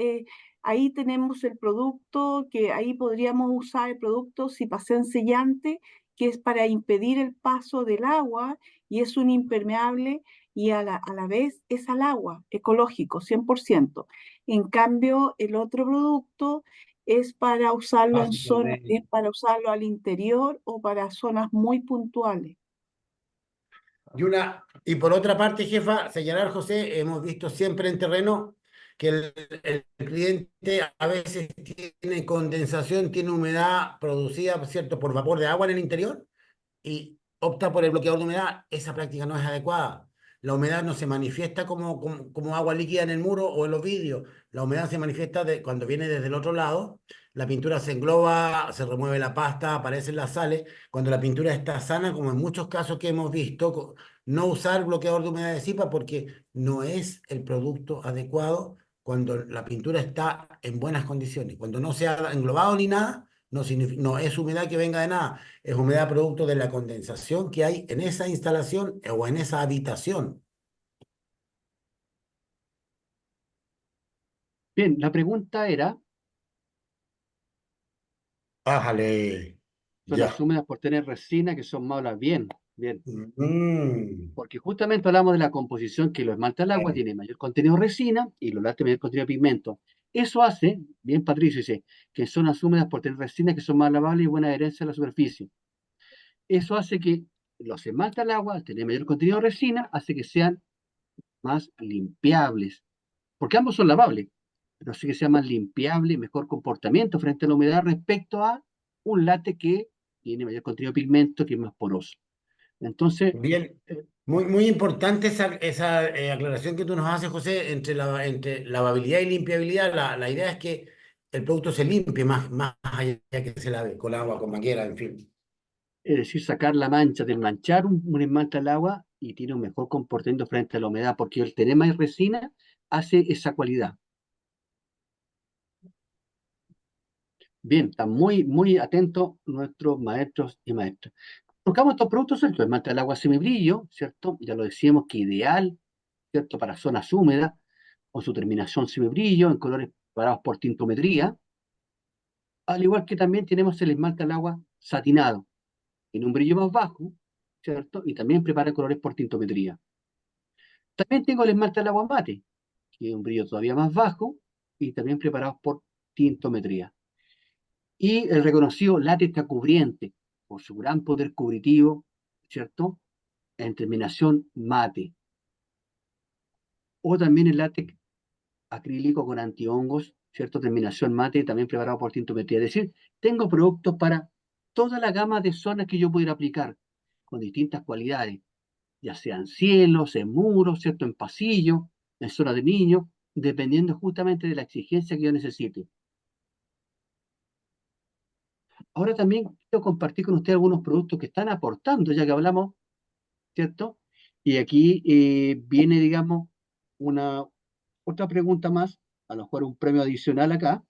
ahí tenemos el producto, que ahí podríamos usar el producto si pasé en sellante, que es para impedir el paso del agua y es un impermeable y a la vez es al agua, ecológico, 100%. En cambio, el otro producto es para usarlo en zona, es para usarlo al interior o para zonas muy puntuales. y por otra parte, jefa, señalar, José, hemos visto siempre en terreno que el cliente a veces tiene condensación, tiene humedad producida, ¿cierto?, por vapor de agua en el interior y opta por el bloqueador de humedad. Esa práctica no es adecuada. La humedad no se manifiesta como agua líquida en el muro o en los vidrios. La humedad se manifiesta cuando viene desde el otro lado. La pintura se engloba, se remueve la pasta, aparecen las sales. Cuando la pintura está sana, como en muchos casos que hemos visto, no usar bloqueador de humedad de cipa porque no es el producto adecuado cuando la pintura está en buenas condiciones. Cuando no se ha englobado ni nada, no es humedad que venga de nada, es humedad producto de la condensación que hay en esa instalación o en esa habitación. Bien, la pregunta era, Ájale. zonas Ya. húmedas por tener resina que son malas. Bien, bien. Mm. Porque justamente hablamos de la composición que lo esmalta al agua, tiene mayor contenido de resina y los lácteos mayor contenido de pigmento. Eso hace, bien Patricio dice, que en zonas húmedas por tener resina que son más lavables y buena adherencia a la superficie. Eso hace que los esmalta al agua, al tener mayor contenido de resina, hace que sean más limpiables. Porque ambos son lavables, pero hace que sea más limpiable, mejor comportamiento frente a la humedad respecto a un látex que tiene mayor contenido de pigmento, que es más poroso. Entonces, Bien. Muy, muy importante esa aclaración que tú nos haces, José, entre lavabilidad y limpiabilidad. La idea es que el producto se limpie más allá que se lave con agua, con manguera, en fin. es decir, sacar la mancha, desmanchar un esmalte al agua y tiene un mejor comportamiento frente a la humedad, porque el tener más resina hace esa cualidad. Bien, están muy, muy atentos nuestros maestros y maestras. Tocamos estos productos, ¿cierto? Esmalte al agua semibrillo, ¿cierto? Ya lo decíamos que ideal, ¿cierto? Para zonas húmedas, con su terminación semibrillo, en colores preparados por tintometría, al igual que también tenemos el esmalte al agua satinado, en un brillo más bajo, ¿cierto? Y también prepara colores por tintometría. También tengo el esmalte al agua mate, que es un brillo todavía más bajo y también preparados por tintometría. Y el reconocido látex cubriente, por su gran poder cubritivo, ¿cierto? En terminación mate. O también el látex acrílico con antihongos, ¿cierto? Terminación mate, también preparado por tintometría. Es decir, tengo productos para toda la gama de zonas que yo pudiera aplicar, con distintas cualidades, ya sean cielos, en muros, ¿cierto? En pasillos, en zonas de niños, dependiendo justamente de la exigencia que yo necesite. Ahora también quiero compartir con usted algunos productos que están aportando, ya que hablamos, ¿cierto? Y aquí viene, digamos, una otra pregunta más, a lo mejor un premio adicional acá,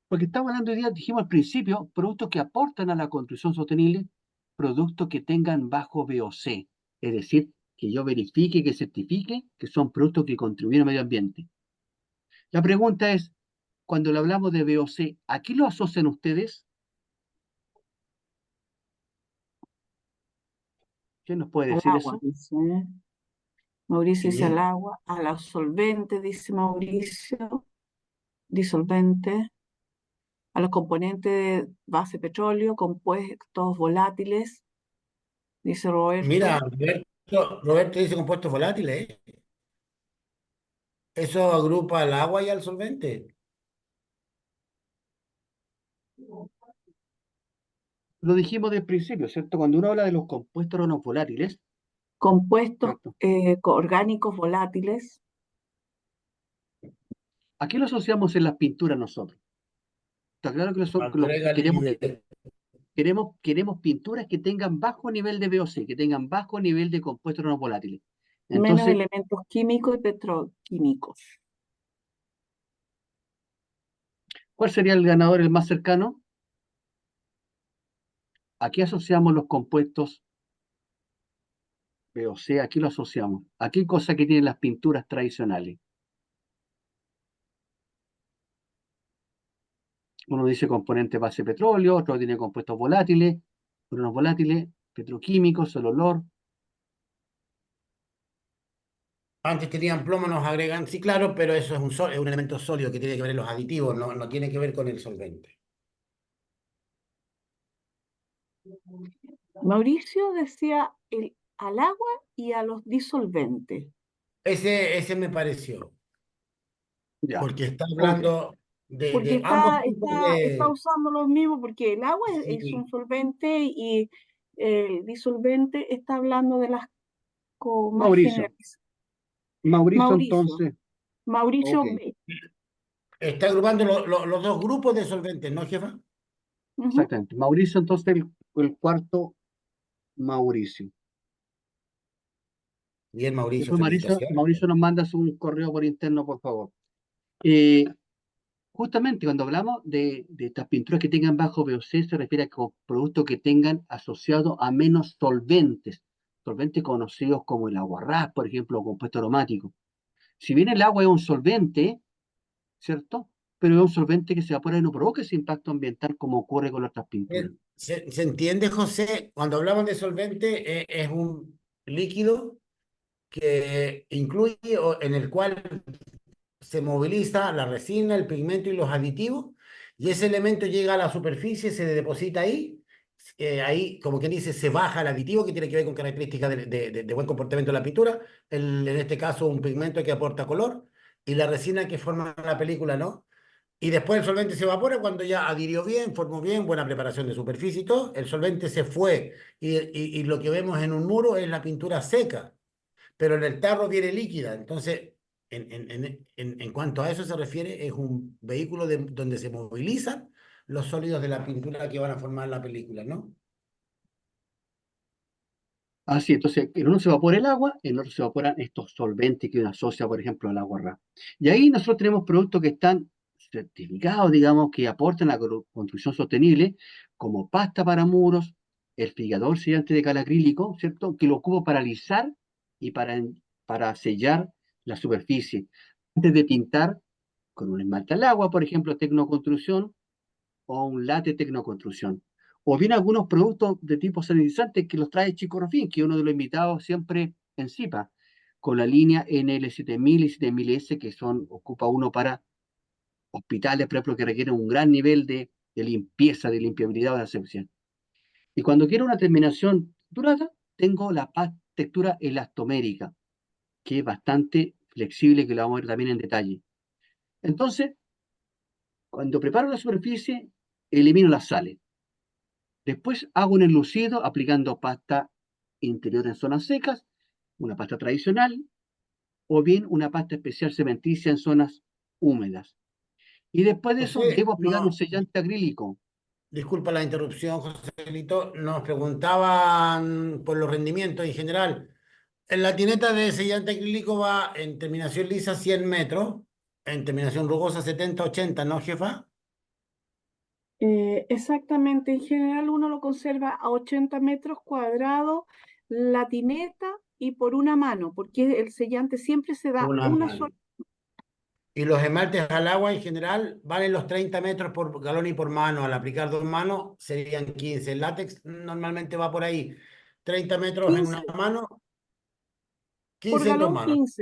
porque estamos hablando hoy día, dijimos al principio, productos que aportan a la construcción sostenible, productos que tengan bajo VOC, es decir, que yo verifique, que certifique que son productos que contribuyen al medio ambiente. La pregunta es, cuando le hablamos de VOC, ¿a qué lo asocian ustedes? ¿Quién nos puede Al decir agua, eso? dice. Mauricio dice al Sí. agua, a los solventes, dice Mauricio, disolvente, a los componentes de base petróleo, compuestos volátiles, dice Mira, Roberto. Roberto dice compuestos volátiles, ¿eh? Eso agrupa al agua y al solvente. Lo dijimos del principio, ¿cierto? Cuando uno habla de los compuestos no volátiles, Compuestos ¿cierto? orgánicos volátiles, ¿A qué lo asociamos en las pinturas nosotros? Está claro que, Agrégale nivel. queremos pinturas que tengan bajo nivel de VOC, que tengan bajo nivel de compuestos no volátiles. menos Entonces, elementos químicos y petroquímicos. ¿cuál sería el ganador, el más cercano? ¿A qué asociamos los compuestos VOC? ¿A qué lo asociamos? ¿A qué cosa que tienen las pinturas tradicionales? Uno dice componente base petróleo, otro tiene compuestos volátiles, unos volátiles, petroquímicos, el olor. Antes tenían plomo, nos agregan, sí, claro, pero eso es un elemento sólido que tiene que ver en los aditivos, no tiene que ver con el solvente. Mauricio decía al agua y a los disolventes, Ese me pareció, Ya, porque está ok. hablando porque de ambos tipos está de... usando los mismos, porque el agua es un Sí. solvente y el disolvente está hablando de las más Mauricio. generales. Mauricio, Mauricio, entonces, Mauricio ok, B. Está agrupando los dos grupos de solventes, ¿no, jefa? Ujú. exactamente. Mauricio, entonces, el cuarto Mauricio. Bien, Mauricio, Después Mauricio, felicitaciones. Mauricio nos manda un correo por interno, por favor. Eh, Justamente cuando hablamos de estas pinturas que tengan bajo VOC, se refiere a productos que tengan asociados a menos solventes, solventes conocidos como el aguarrás, por ejemplo, o compuesto aromático. Si bien el agua es un solvente, ¿cierto? Pero es un solvente que se evapora y no provoca ese impacto ambiental como ocurre con otras pinturas. ¿Se entiende, José? Cuando hablamos de solvente, es un líquido que incluye o en el cual se moviliza la resina, el pigmento y los aditivos, y ese elemento llega a la superficie, se deposita ahí, ahí, como quien dice, se baja el aditivo que tiene que ver con características de buen comportamiento de la pintura, en este caso un pigmento que aporta color, y la resina que forma la película, ¿no? Y después el solvente se evapora cuando ya adhirió bien, formó bien, buena preparación de superficie y todo, el solvente se fue, y lo que vemos en un muro es la pintura seca, pero en el tarro viene líquida. Entonces, en cuanto a eso se refiere, es un vehículo donde se movilizan los sólidos de la pintura que van a formar la película, ¿no? Así, entonces, en uno se evapora el agua, en otro se evaporan estos solventes que uno asocia, por ejemplo, al agua RA. Y ahí nosotros tenemos productos que están certificados, digamos, que aportan a la construcción sostenible, como pasta para muros, el figador sellante de cal acrílico, ¿cierto? Que lo ocupo para alisar y para sellar la superficie. Antes de pintar con un esmalte al agua, por ejemplo, Tecnoconstrucción, o un late Tecnoconstrucción. O bien algunos productos de tipo sanitizante que los trae Chico Rofín, que es uno de los invitados siempre en CIPA, con la línea NL7000 y 7000S, que ocupa uno para hospitales, por ejemplo, que requieren un gran nivel de limpieza, de limpiabilidad o de asepsia. Y cuando quiero una terminación durada, tengo la textura elastomérica, que es bastante flexible, que lo vamos a ver también en detalle. Entonces, cuando preparo la superficie, elimino las sales. Después hago un enlucido aplicando pasta interior en zonas secas, una pasta tradicional, o bien una pasta especial cementicia en zonas húmedas. Y después de eso José, debo aplicar un no, sellante acrílico. disculpa la interrupción, Joselito, nos preguntaban por los rendimientos en general. En la tineta de sellante acrílico va en terminación lisa 100 metros, en terminación rugosa 70-80, ¿no, jefa? Exactamente, en general uno lo conserva a 80 metros cuadrados la tineta y por una mano, porque el sellante siempre se da Una una sola. mano. Y los esmaltes al agua en general valen los 30 metros por galón y por mano. Al aplicar dos manos serían 15. El látex normalmente va por ahí. 30 metros en 15 una mano, por 15 en dos galón, manos.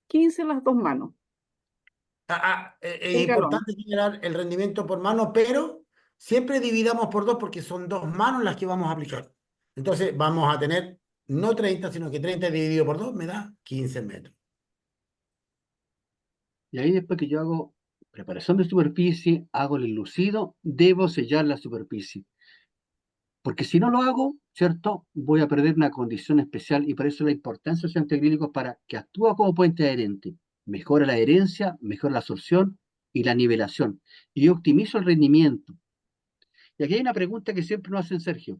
15 las dos manos, Es el galón. importante generar el rendimiento por mano, pero siempre dividamos por dos porque son dos manos las que vamos a aplicar. Entonces vamos a tener no 30 sino que 30 dividido por dos me da 15 metros. Y ahí después que yo hago preparación de superficie, hago el enlucido, debo sellar la superficie. Porque si no lo hago, ¿cierto? Voy a perder una condición especial y por eso la importancia de los antiacrílicos para que actúa como puente adherente. Mejora la adherencia, mejora la absorción y la nivelación. Y yo optimizo el rendimiento. Y aquí hay una pregunta que siempre nos hacen, Sergio.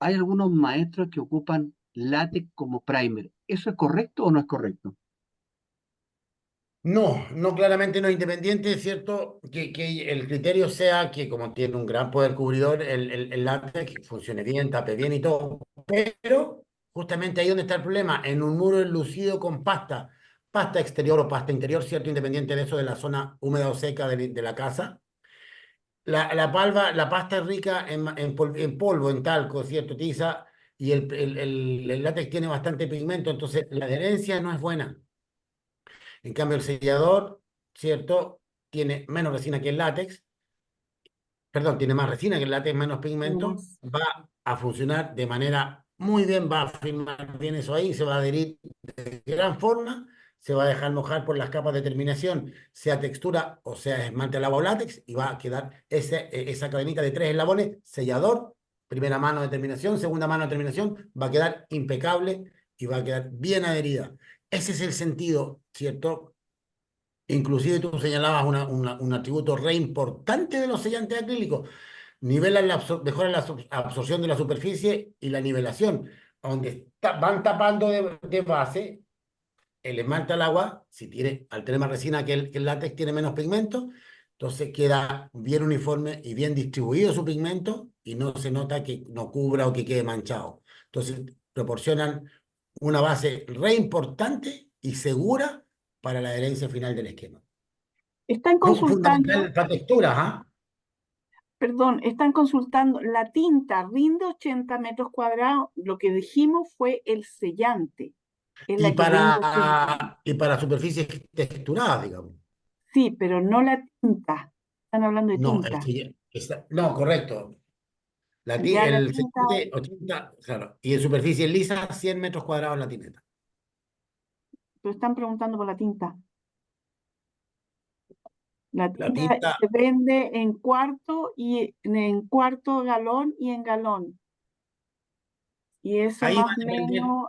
Hay algunos maestros que ocupan látex como primer. ¿Eso es correcto o no es correcto? No, no, claramente no independiente, es cierto que el criterio sea que como tiene un gran poder cubridor, el látex funcione bien, tape bien y todo, pero justamente ahí donde está el problema, en un muro enlucido con pasta, pasta exterior o pasta interior, cierto, independiente de eso de la zona húmeda o seca de la casa, la pasta es rica en polvo, en talco, cierto, tiza, y el látex tiene bastante pigmento, entonces la adherencia no es buena. En cambio, el sellador, ¿cierto? Tiene menos resina que el látex, perdón, tiene más resina que el látex, menos pigmento, Más. va a funcionar de manera muy bien, va a firmar bien eso ahí, se va a adherir de gran forma, se va a dejar mojar por las capas de terminación, sea textura o sea esmalte al agua o látex, y va a quedar esa cadenita de tres eslabones, sellador, primera mano de terminación, segunda mano de terminación, va a quedar impecable y va a quedar bien adherida. Ese es el sentido, ¿cierto? Inclusive tú señalabas un atributo re importante de los sellantes acrílicos. Mejoran la absorción de la superficie y la nivelación. Donde van tapando de base el esmalte al agua, si tiene, al tener más resina que el látex tiene menos pigmento, entonces queda bien uniforme y bien distribuido su pigmento y no se nota que no cubra o que quede manchado. Entonces proporcionan una base re importante y segura para la adherencia final del esquema. Están consultando, Fundamental para texturas, ¿ah? perdón, están consultando la tinta, rinde 80 metros cuadrados. Lo que dijimos fue el sellante, es la que rinde 80 metros. Y para superficies texturadas, digamos. Sí, pero no la tinta. Están hablando de No, tinta. no, correcto. Ya la El tinta, sellante, 80, claro. Y en superficie lisa, 100 metros cuadrados la tineta. pero están preguntando por la tinta. La La tinta tinta, se vende en cuarto y en cuarto galón y en galón. Y eso ahí va más a o depender. menos,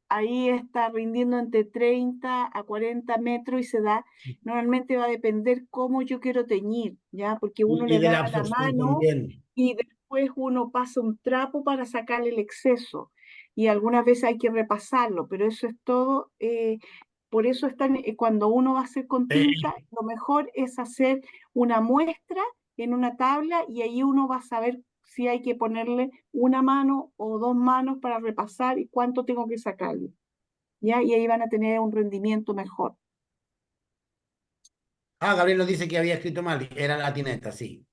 ahí está rindiendo entre 30 a 40 metros y se da, normalmente va a depender cómo yo quiero teñir, ¿ya? Porque uno Y le de da la a la absorción mano también. y después uno pasa un trapo para sacarle el exceso. Y algunas veces hay que repasarlo, pero eso es todo. Por eso están, cuando uno va a hacer con Eh, tinta, lo mejor es hacer una muestra en una tabla y ahí uno va a saber si hay que ponerle una mano o dos manos para repasar y cuánto tengo que sacarle, ¿ya? Y ahí van a tener un rendimiento mejor. Gabriel nos dice que había escrito mal. Era la tineta, sí.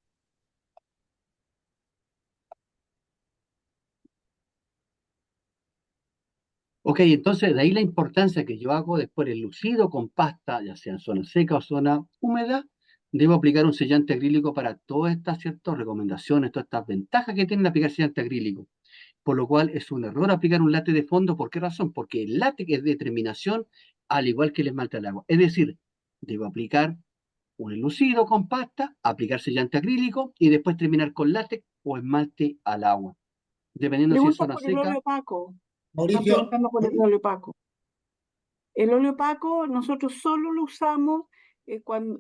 Ok, entonces de ahí la importancia que yo hago después el lucido con pasta, ya sea en zona seca o zona húmeda, debo aplicar un sellante acrílico para todas estas ciertas recomendaciones, todas estas ventajas que tiene aplicar sellante acrílico. Por lo cual es un error aplicar un látex de fondo. ¿Por qué razón? Porque el látex es de terminación al igual que el esmalte al agua. Es decir, debo aplicar un enlucido con pasta, aplicar sellante acrílico y después terminar con látex o esmalte al agua. Dependiendo si es Pregunta zona por el óleo seca. opaco. Están Mauricio, preguntando por el óleo opaco. El óleo opaco nosotros solo lo usamos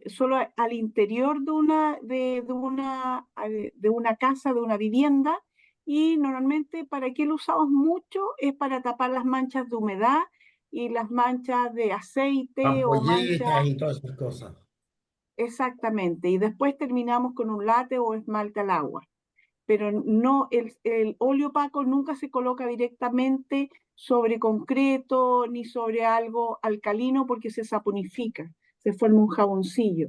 solo al interior de una casa, de una vivienda, y normalmente para qué lo usamos mucho es para tapar las manchas de humedad y las manchas de aceite o manchas, ampolletas y todas esas cosas. exactamente, y después terminamos con un látex o esmalte al agua, pero no, el óleo opaco nunca se coloca directamente sobre concreto ni sobre algo alcalino porque se saponifica, se forma un jaboncillo.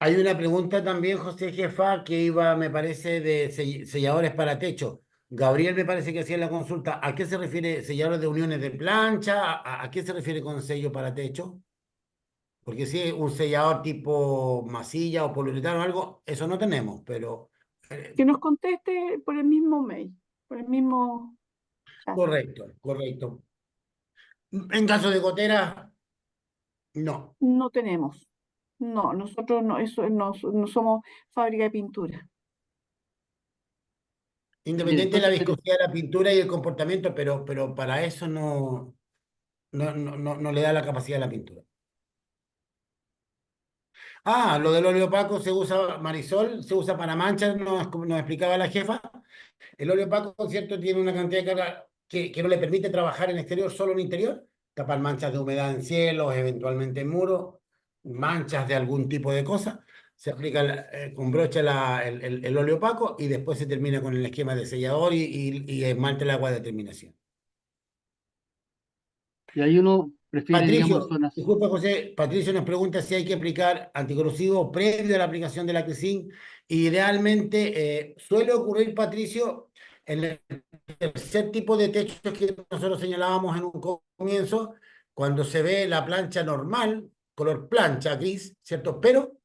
Hay una pregunta también, José Jefa, que iba, me parece, de selladores para techo. Gabriel me parece que hacía la consulta. ¿A qué se refiere selladores de uniones de plancha? ¿A qué se refiere con sello para techo? Porque si es un sellador tipo masilla o poliuretano o algo, eso no tenemos, pero Que nos conteste por el mismo mail, por el mismo chat. correcto, correcto. En caso de gotera, no. No tenemos. No, nosotros no, eso no somos fábrica de pintura. Bien, Independiente de la entonces viscosidad de la pintura y el comportamiento, pero para eso no le da la capacidad a la pintura. Lo del óleo opaco se usa, Marisol, se usa para manchas, nos explicaba la jefa. El óleo opaco, ¿cierto? Tiene una cantidad de carga que no le permite trabajar en exterior, solo en interior, tapar manchas de humedad en cielos, eventualmente en muros, manchas de algún tipo de cosa. Se aplica con brocha el óleo opaco y después se termina con el esquema de sellador y esmalte el agua de terminación. y ahí uno prefiere, digamos, Patricio, zonas. disculpa José, Patricio nos pregunta si hay que aplicar anticorrosivo previo a la aplicación de la Crising. Idealmente, suele ocurrir, Patricio, en el tercer tipo de techos que nosotros señalábamos en un comienzo, cuando se ve la plancha normal, color plancha, gris, ¿cierto? Pero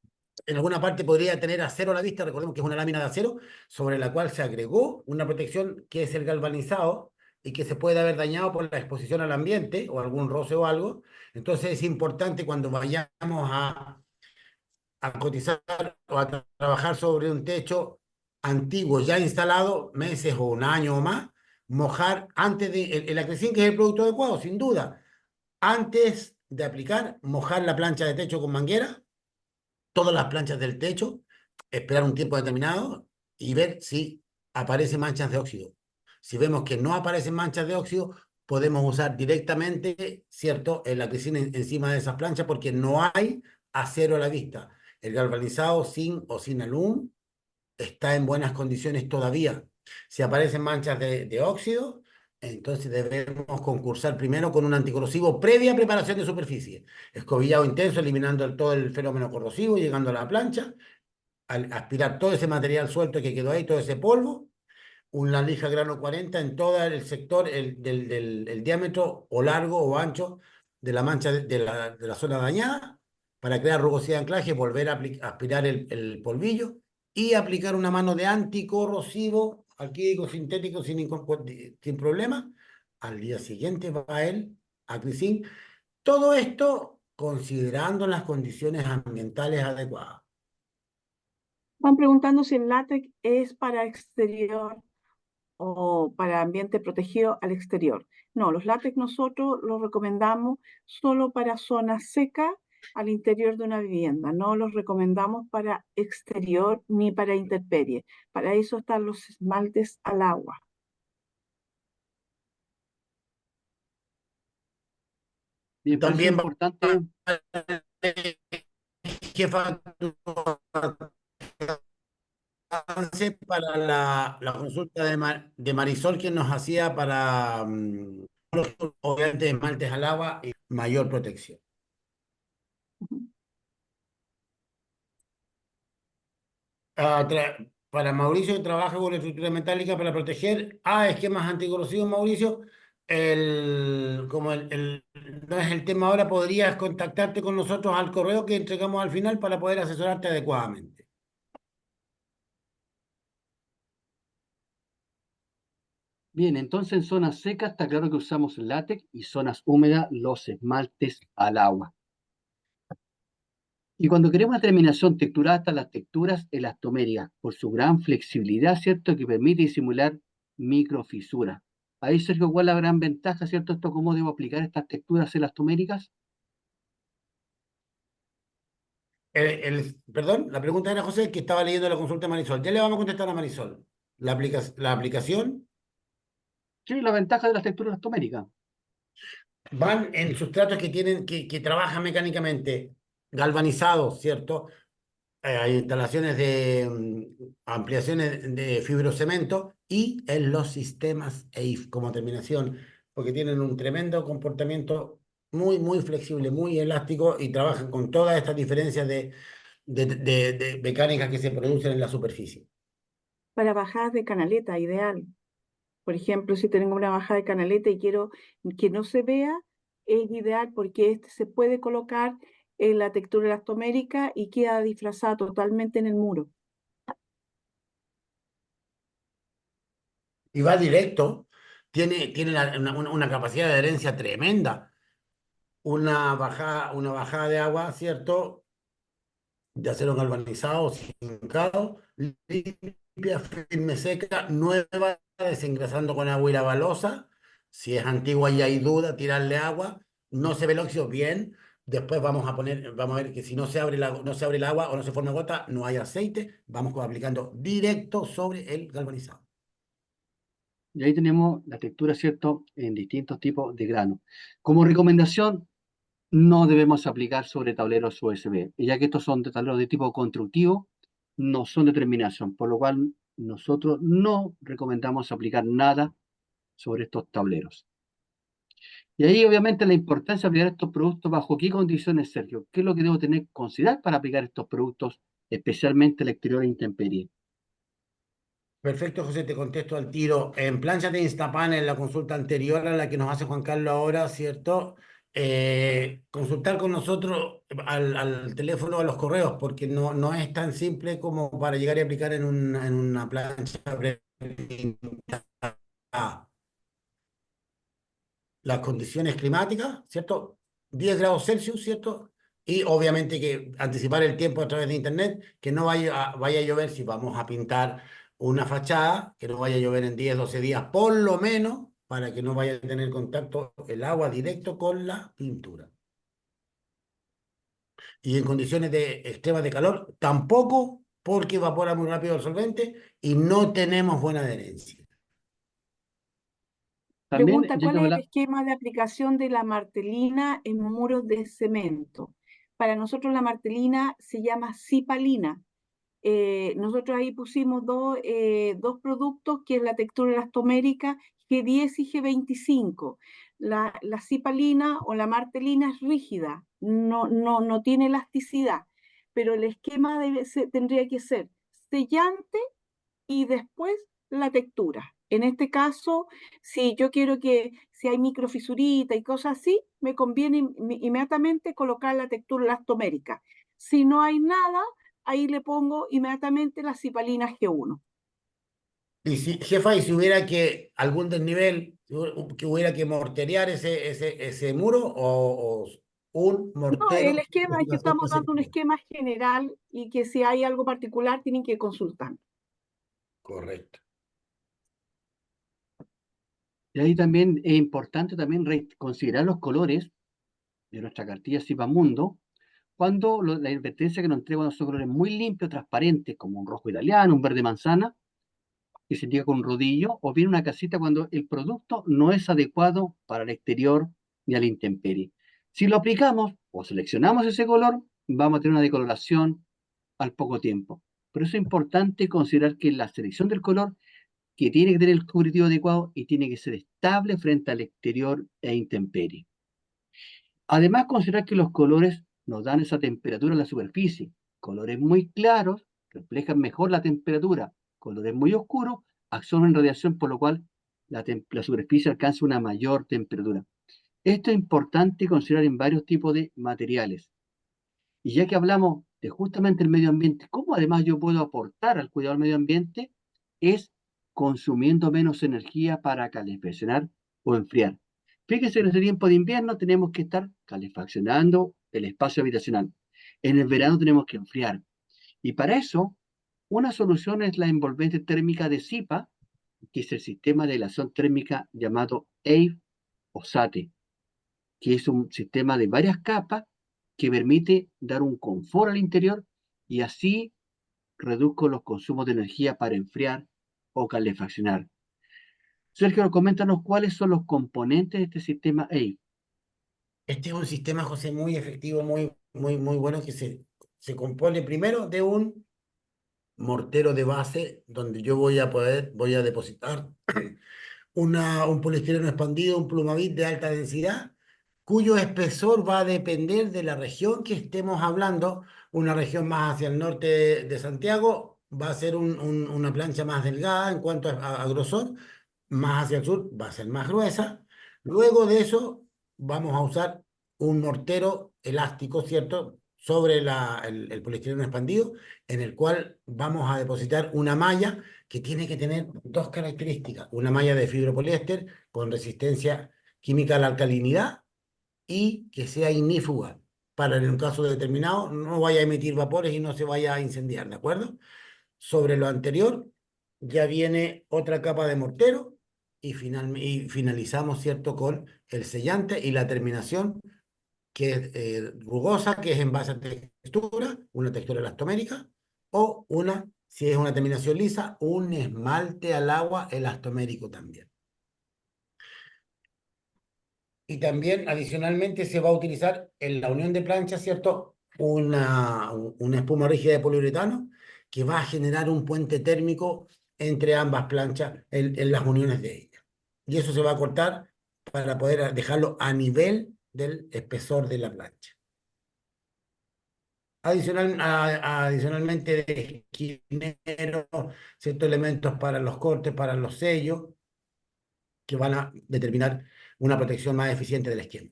en alguna parte podría tener acero a la vista, recordemos que es una lámina de acero, sobre la cual se agregó una protección que es el galvanizado y que se puede haber dañado por la exposición al ambiente o algún roce o algo. Entonces es importante cuando vayamos a cotizar o a trabajar sobre un techo antiguo ya instalado, meses o un año o más, mojar antes de, el acrecín que es el producto adecuado, sin duda, antes de aplicar, mojar la plancha de techo con manguera, todas las planchas del techo, esperar un tiempo determinado y ver si aparecen manchas de óxido. Si vemos que no aparecen manchas de óxido, podemos usar directamente, ¿cierto?, el acrisina encima de esas planchas porque no hay acero a la vista. El galvanizado sin o sin alum está en buenas condiciones todavía. Si aparecen manchas de óxido, Entonces debemos concursar primero con un anticorrosivo previa preparación de superficie. Escobillado intenso, eliminando todo el fenómeno corrosivo, llegando a la plancha, al aspirar todo ese material suelto que quedó ahí, todo ese polvo, una lija grano 40 en todo el sector el diámetro o largo o ancho de la mancha de la zona dañada, para crear rugosidad de anclaje, volver a aspirar el polvillo y aplicar una mano de anticorrosivo, alquídico sintético sin problema. Al día siguiente va él a Crisín. Todo esto considerando las condiciones ambientales adecuadas. Van preguntando si el látex es para exterior o para ambiente protegido al exterior. No, los látex nosotros los recomendamos solo para zona seca al interior de una vivienda. No los recomendamos para exterior ni para intemperie. Para eso están los esmaltes al agua. Bien, por eso es También va importante, jefa para la consulta de Marisol que nos hacía para, obviamente, esmaltes al agua y mayor protección. Para Mauricio, que trabaja con estructura metálica para proteger esquemas anticorrosivos, Mauricio. Como no es el tema ahora, podrías contactarte con nosotros al correo que entregamos al final para poder asesorarte adecuadamente. bien, entonces en zonas secas está claro que usamos el látex y zonas húmedas los esmaltes al agua. Y cuando queremos una terminación texturada están las texturas elastoméricas, por su gran flexibilidad, ¿cierto? Que permite disimular microfisuras. Ahí, Sergio, ¿cuál es la gran ventaja, ¿cierto? Esto, ¿cómo debo aplicar estas texturas elastoméricas? Perdón, la pregunta era José, que estaba leyendo la consulta de Marisol. Ya le vamos a contestar a Marisol. La aplicación Sí, la ventaja de las texturas elastoméricas. van en sustratos que trabajan mecánicamente, galvanizados, ¿cierto? Hay instalaciones de ampliaciones de fibrocemento y en los sistemas EIF como terminación, porque tienen un tremendo comportamiento muy, muy flexible, muy elástico y trabajan con todas estas diferencias de mecánicas que se producen en la superficie. Para bajadas de canaleta, ideal. Por ejemplo, si tengo una bajada de canaleta y quiero que no se vea, es ideal porque este se puede colocar en la textura elastomérica y queda disfrazada totalmente en el muro. Y va directo, tiene una capacidad de adherencia tremenda, una bajada de agua, ¿cierto? De acero galvanizado, cincado, limpia, firme, seca, nueva, desengrasando con agua y la balosa. Si es antigua y hay duda, tirarle agua. No se ve el óxido bien. Después vamos a ver que si no se abre el agua o no se forma gota, no hay aceite. Vamos aplicando directo sobre el galvanizado. Y ahí tenemos la textura, ¿cierto? En distintos tipos de grano. Como recomendación, no debemos aplicar sobre tableros USB, ya que estos son de tableros de tipo constructivo, no son de terminación, por lo cual nosotros no recomendamos aplicar nada sobre estos tableros. Y ahí obviamente la importancia de aplicar estos productos bajo qué condiciones, Sergio, qué es lo que debo tener que considerar para aplicar estos productos, especialmente el exterior e intemperie. Perfecto, José, te contesto al tiro. En plancha de Instapan, en la consulta anterior a la que nos hace Juan Carlos ahora, ¿cierto? Consultar con nosotros al teléfono o a los correos, porque no es tan simple como para llegar y aplicar en una plancha prepintada. Las condiciones climáticas, ¿cierto? 10 grados Celsius, ¿cierto? Y obviamente que anticipar el tiempo a través de Internet, que no vaya a llover si vamos a pintar una fachada, que no vaya a llover en 10 12 días por lo menos, para que no vaya a tener contacto el agua directo con la pintura. Y en condiciones de extremas de calor, tampoco, porque evapora muy rápido el solvente y no tenemos buena adherencia. También, Pregunta, ya que ¿cuál es el habla, esquema de aplicación de la martelina en muros de cemento? Para nosotros la martelina se llama cipalina. Nosotros ahí pusimos dos productos, que es la textura elastomérica G10 y G25. La cipalina o la martelina es rígida, no tiene elasticidad, pero el esquema tendría que ser sellante y después la textura. En este caso, si yo quiero si hay microfisurita y cosas así, me conviene inmediatamente colocar la textura elastomérica. Si no hay nada, ahí le pongo inmediatamente la cipalina G1. Y si, jefa, y si hubiera que algún desnivel, que hubiera que morterear ese muro o un No, el mortero esquema es que estamos dando un secundario. esquema general y que si hay algo particular tienen que consultar. Correcto. Y ahí también es importante también considerar los colores de nuestra cartilla SIPA Mundo, cuando la advertencia que nos entrega son colores muy limpios, transparentes, como un rojo italiano, un verde manzana, que se indica con un rodillo, o bien una casita cuando el producto no es adecuado para el exterior ni a la intemperie. Si lo aplicamos o seleccionamos ese color, vamos a tener una decoloración al poco tiempo. Por eso es importante considerar que la selección del color, que tiene que tener el cubritivo adecuado y tiene que ser estable frente al exterior e intemperie. Además, considerar que los colores nos dan esa temperatura en la superficie. Colores muy claros reflejan mejor la temperatura. Colores muy oscuros absorben radiación, por lo cual la superficie alcanza una mayor temperatura. Esto es importante considerar en varios tipos de materiales. Y ya que hablamos de justamente el medio ambiente, ¿cómo además yo puedo aportar al cuidado del medio ambiente? Es consumiendo menos energía para calefaccionar o enfriar. Fíjense, en este tiempo de invierno tenemos que estar calefaccionando el espacio habitacional. En el verano tenemos que enfriar. Y para eso, una solución es la envolvente térmica de SIPA, que es el sistema de aislación térmica llamado EIF o SATE, que es un sistema de varias capas que permite dar un confort al interior y así reduzco los consumos de energía para enfriar o calefaccionar. Sergio, coméntanos cuáles son los componentes de este sistema EIF. Este es un sistema, José, muy efectivo, muy bueno, que se compone primero de un mortero de base donde yo voy a depositar un poliestireno expandido, un plumavit de alta densidad, cuyo espesor va a depender de la región que estemos hablando. Una región más hacia el norte de Santiago va a ser una plancha más delgada en cuanto a grosor, más hacia el sur va a ser más gruesa. Luego de eso vamos a usar un mortero elástico, ¿cierto? Sobre el poliestireno expandido, en el cual vamos a depositar una malla que tiene que tener dos características: una malla de fibropoliéster con resistencia química a la alcalinidad y que sea ignífuga, para en un caso determinado no vaya a emitir vapores y no se vaya a incendiar, ¿de acuerdo? Sobre lo anterior ya viene otra capa de mortero y finalizamos, ¿cierto?, con el sellante y la terminación, que es rugosa, que es en base a textura, una textura elastomérica, o si es una terminación lisa, un esmalte al agua elastomérico también. Y también adicionalmente se va a utilizar en la unión de planchas, ¿cierto? Una espuma rígida de poliuretano que va a generar un puente térmico entre ambas planchas en las uniones de ellas. Y eso se va a cortar para poder dejarlo a nivel del espesor de la plancha. Adicionalmente de esquinero, ciertos elementos para los cortes, para los sellos, que van a determinar una protección más eficiente del esquema.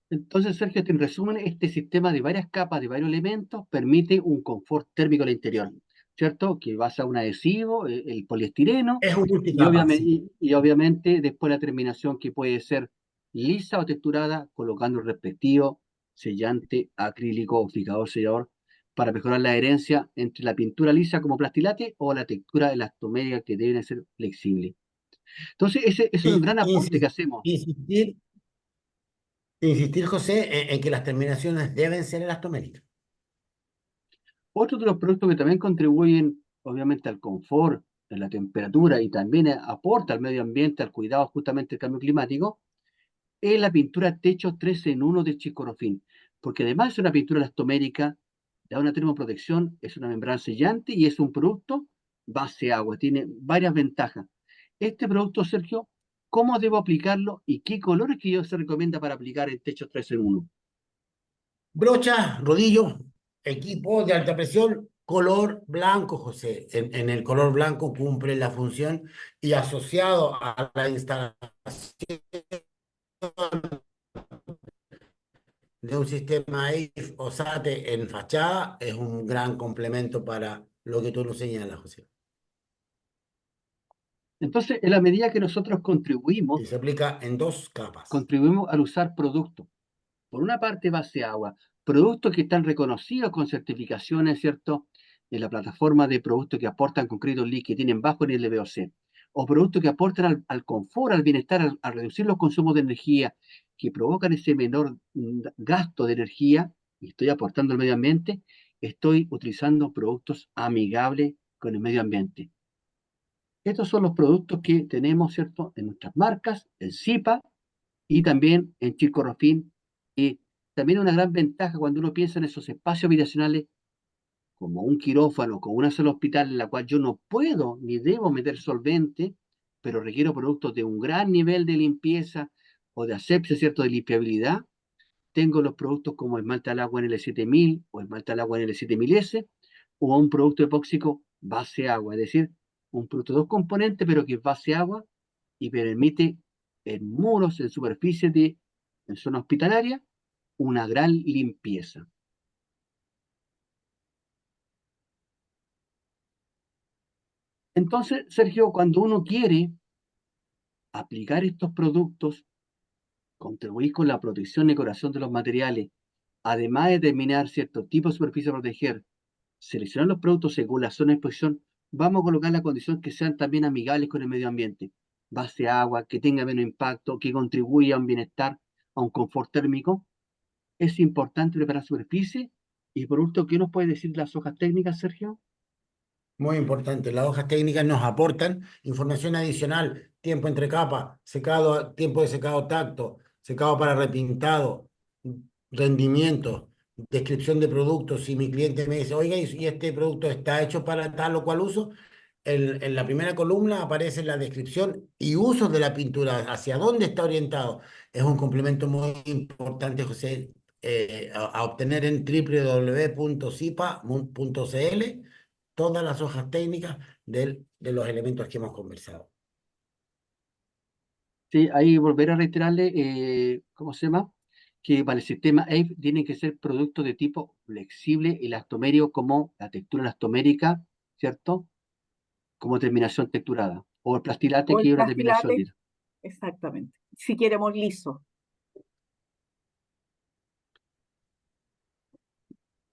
Entonces, Sergio, en resumen, este sistema de varias capas, de varios elementos, permite un confort térmico al interior, ¿cierto? Que basa un adhesivo, el poliestireno, Es un y multicapa, obviamente, sí. y obviamente después la terminación que puede ser lisa o texturada, colocando el respectivo sellante acrílico o fijador sellador para mejorar la adherencia entre la pintura lisa como plastilate o la textura elastomérica que deben ser flexibles. Entonces, ese es un Y, gran aporte que hacemos. insistir, insistir, José, en que las terminaciones deben ser elastoméricas. Otro de los productos que también contribuyen, obviamente, al confort, a la temperatura y también aporta al medio ambiente, al cuidado justamente del cambio climático, es la pintura techo 3 en 1 de Chicorofin, porque además es una pintura elastomérica, da una termoprotección, es una membrana sellante y es un producto base agua, tiene varias ventajas. Este producto, Sergio, ¿cómo debo aplicarlo y qué colores que yo se recomienda para aplicar el techo 3 en 1? Brocha, rodillo, equipo de alta presión, color blanco, José. En el color blanco cumple la función y asociado a la instalación de un sistema IF o SATE en fachada es un gran complemento para lo que tú nos señalas, José. Entonces, en la medida que nosotros Y se aplica en dos capas. contribuimos al usar productos, por una parte base agua, productos que están reconocidos con certificaciones, ¿cierto? En la plataforma de productos que aportan concreto líquido, que tienen bajo nivel de VOC, o productos que aportan al confort, al bienestar, a reducir los consumos de energía, que provocan ese menor gasto de energía, y estoy aportando al medio ambiente, estoy utilizando productos amigables con el medio ambiente. Estos son los productos que tenemos, ¿cierto?, en nuestras marcas, en Zipa y también en Chilco Rofin. Y también una gran ventaja cuando uno piensa en esos espacios habitacionales, como un quirófano, como una sala hospital, en la cual yo no puedo ni debo meter solvente, pero requiero productos de un gran nivel de limpieza o de asepsia, ¿cierto?, de limpiabilidad. Tengo los productos como esmalte al agua NL7000 o esmalte al agua NL7000S o un producto epóxico base agua, es decir, un producto de dos componentes, pero que es base agua y permite en muros, en superficies en zona hospitalaria, una gran limpieza. Entonces, Sergio, cuando uno quiere aplicar estos productos, contribuir con la protección y decoración de los materiales, además de determinar cierto tipo de superficie a proteger, seleccionar los productos según la zona de exposición, vamos a colocar la condición que sean también amigables con el medio ambiente. Base agua, que tenga menos impacto, que contribuya a un bienestar, a un confort térmico. Es importante preparar superficie. Y por último, ¿qué nos puede decir las hojas técnicas, Sergio? Muy importante, las hojas técnicas nos aportan información adicional, tiempo entre capas, secado, tiempo de secado tacto, secado para repintado, rendimiento, descripción de productos. Si mi cliente me dice, oiga, ¿y este producto está hecho para tal o cual uso? En la primera columna aparece la descripción y usos de la pintura, hacia dónde está orientado. Es un complemento muy importante, José, a obtener en www.cipa.cl todas las hojas técnicas de los elementos que hemos conversado. Sí, ahí volver a reiterarle, ¿cómo se llama? Que para el sistema AVE tienen que ser productos de tipo flexible, elastomérico, como la textura elastomérica, ¿cierto? Como terminación texturada. O el plastilate, O el que es una terminación plastilate, lisa. exactamente. Si queremos liso.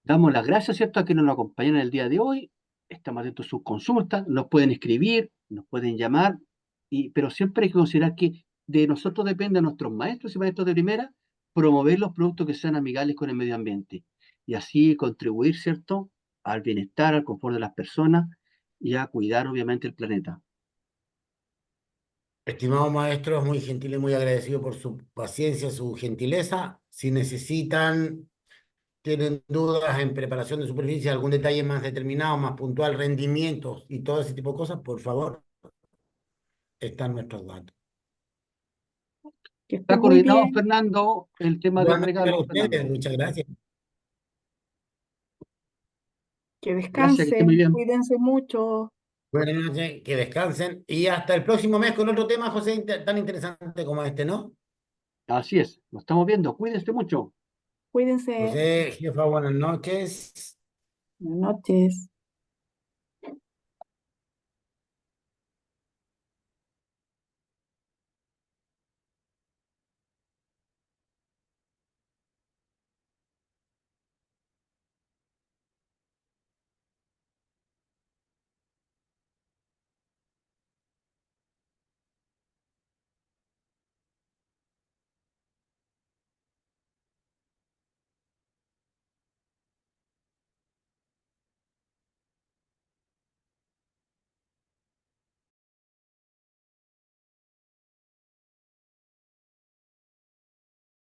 Damos las gracias, ¿cierto?, a quienes nos acompañan el día de hoy. Estamos atentos a sus consultas, nos pueden escribir, nos pueden llamar, pero siempre hay que considerar que de nosotros depende, a nuestros maestros y maestros de primera, promover los productos que sean amigables con el medio ambiente y así contribuir, ¿cierto?, al bienestar, al confort de las personas y a cuidar, obviamente, el planeta. Estimado maestro, muy gentil y muy agradecido por su paciencia, su gentileza. Si necesitan, tienen dudas en preparación de superficie, algún detalle más determinado, más puntual, rendimientos y todo ese tipo de cosas, por favor, están nuestros datos. Que Está estén muy coordinado, bien, Fernando, el tema del Igualmente a regalo, ustedes, Fernando. muchas gracias. que Gracias, que esté muy descansen, bien. cuídense mucho. Buenas noches, que descansen y hasta el próximo mes con otro tema, José, tan interesante como este, ¿no? Así es, nos estamos viendo. Cuídense mucho. Cuídense. José, jefa, buenas noches. Buenas noches.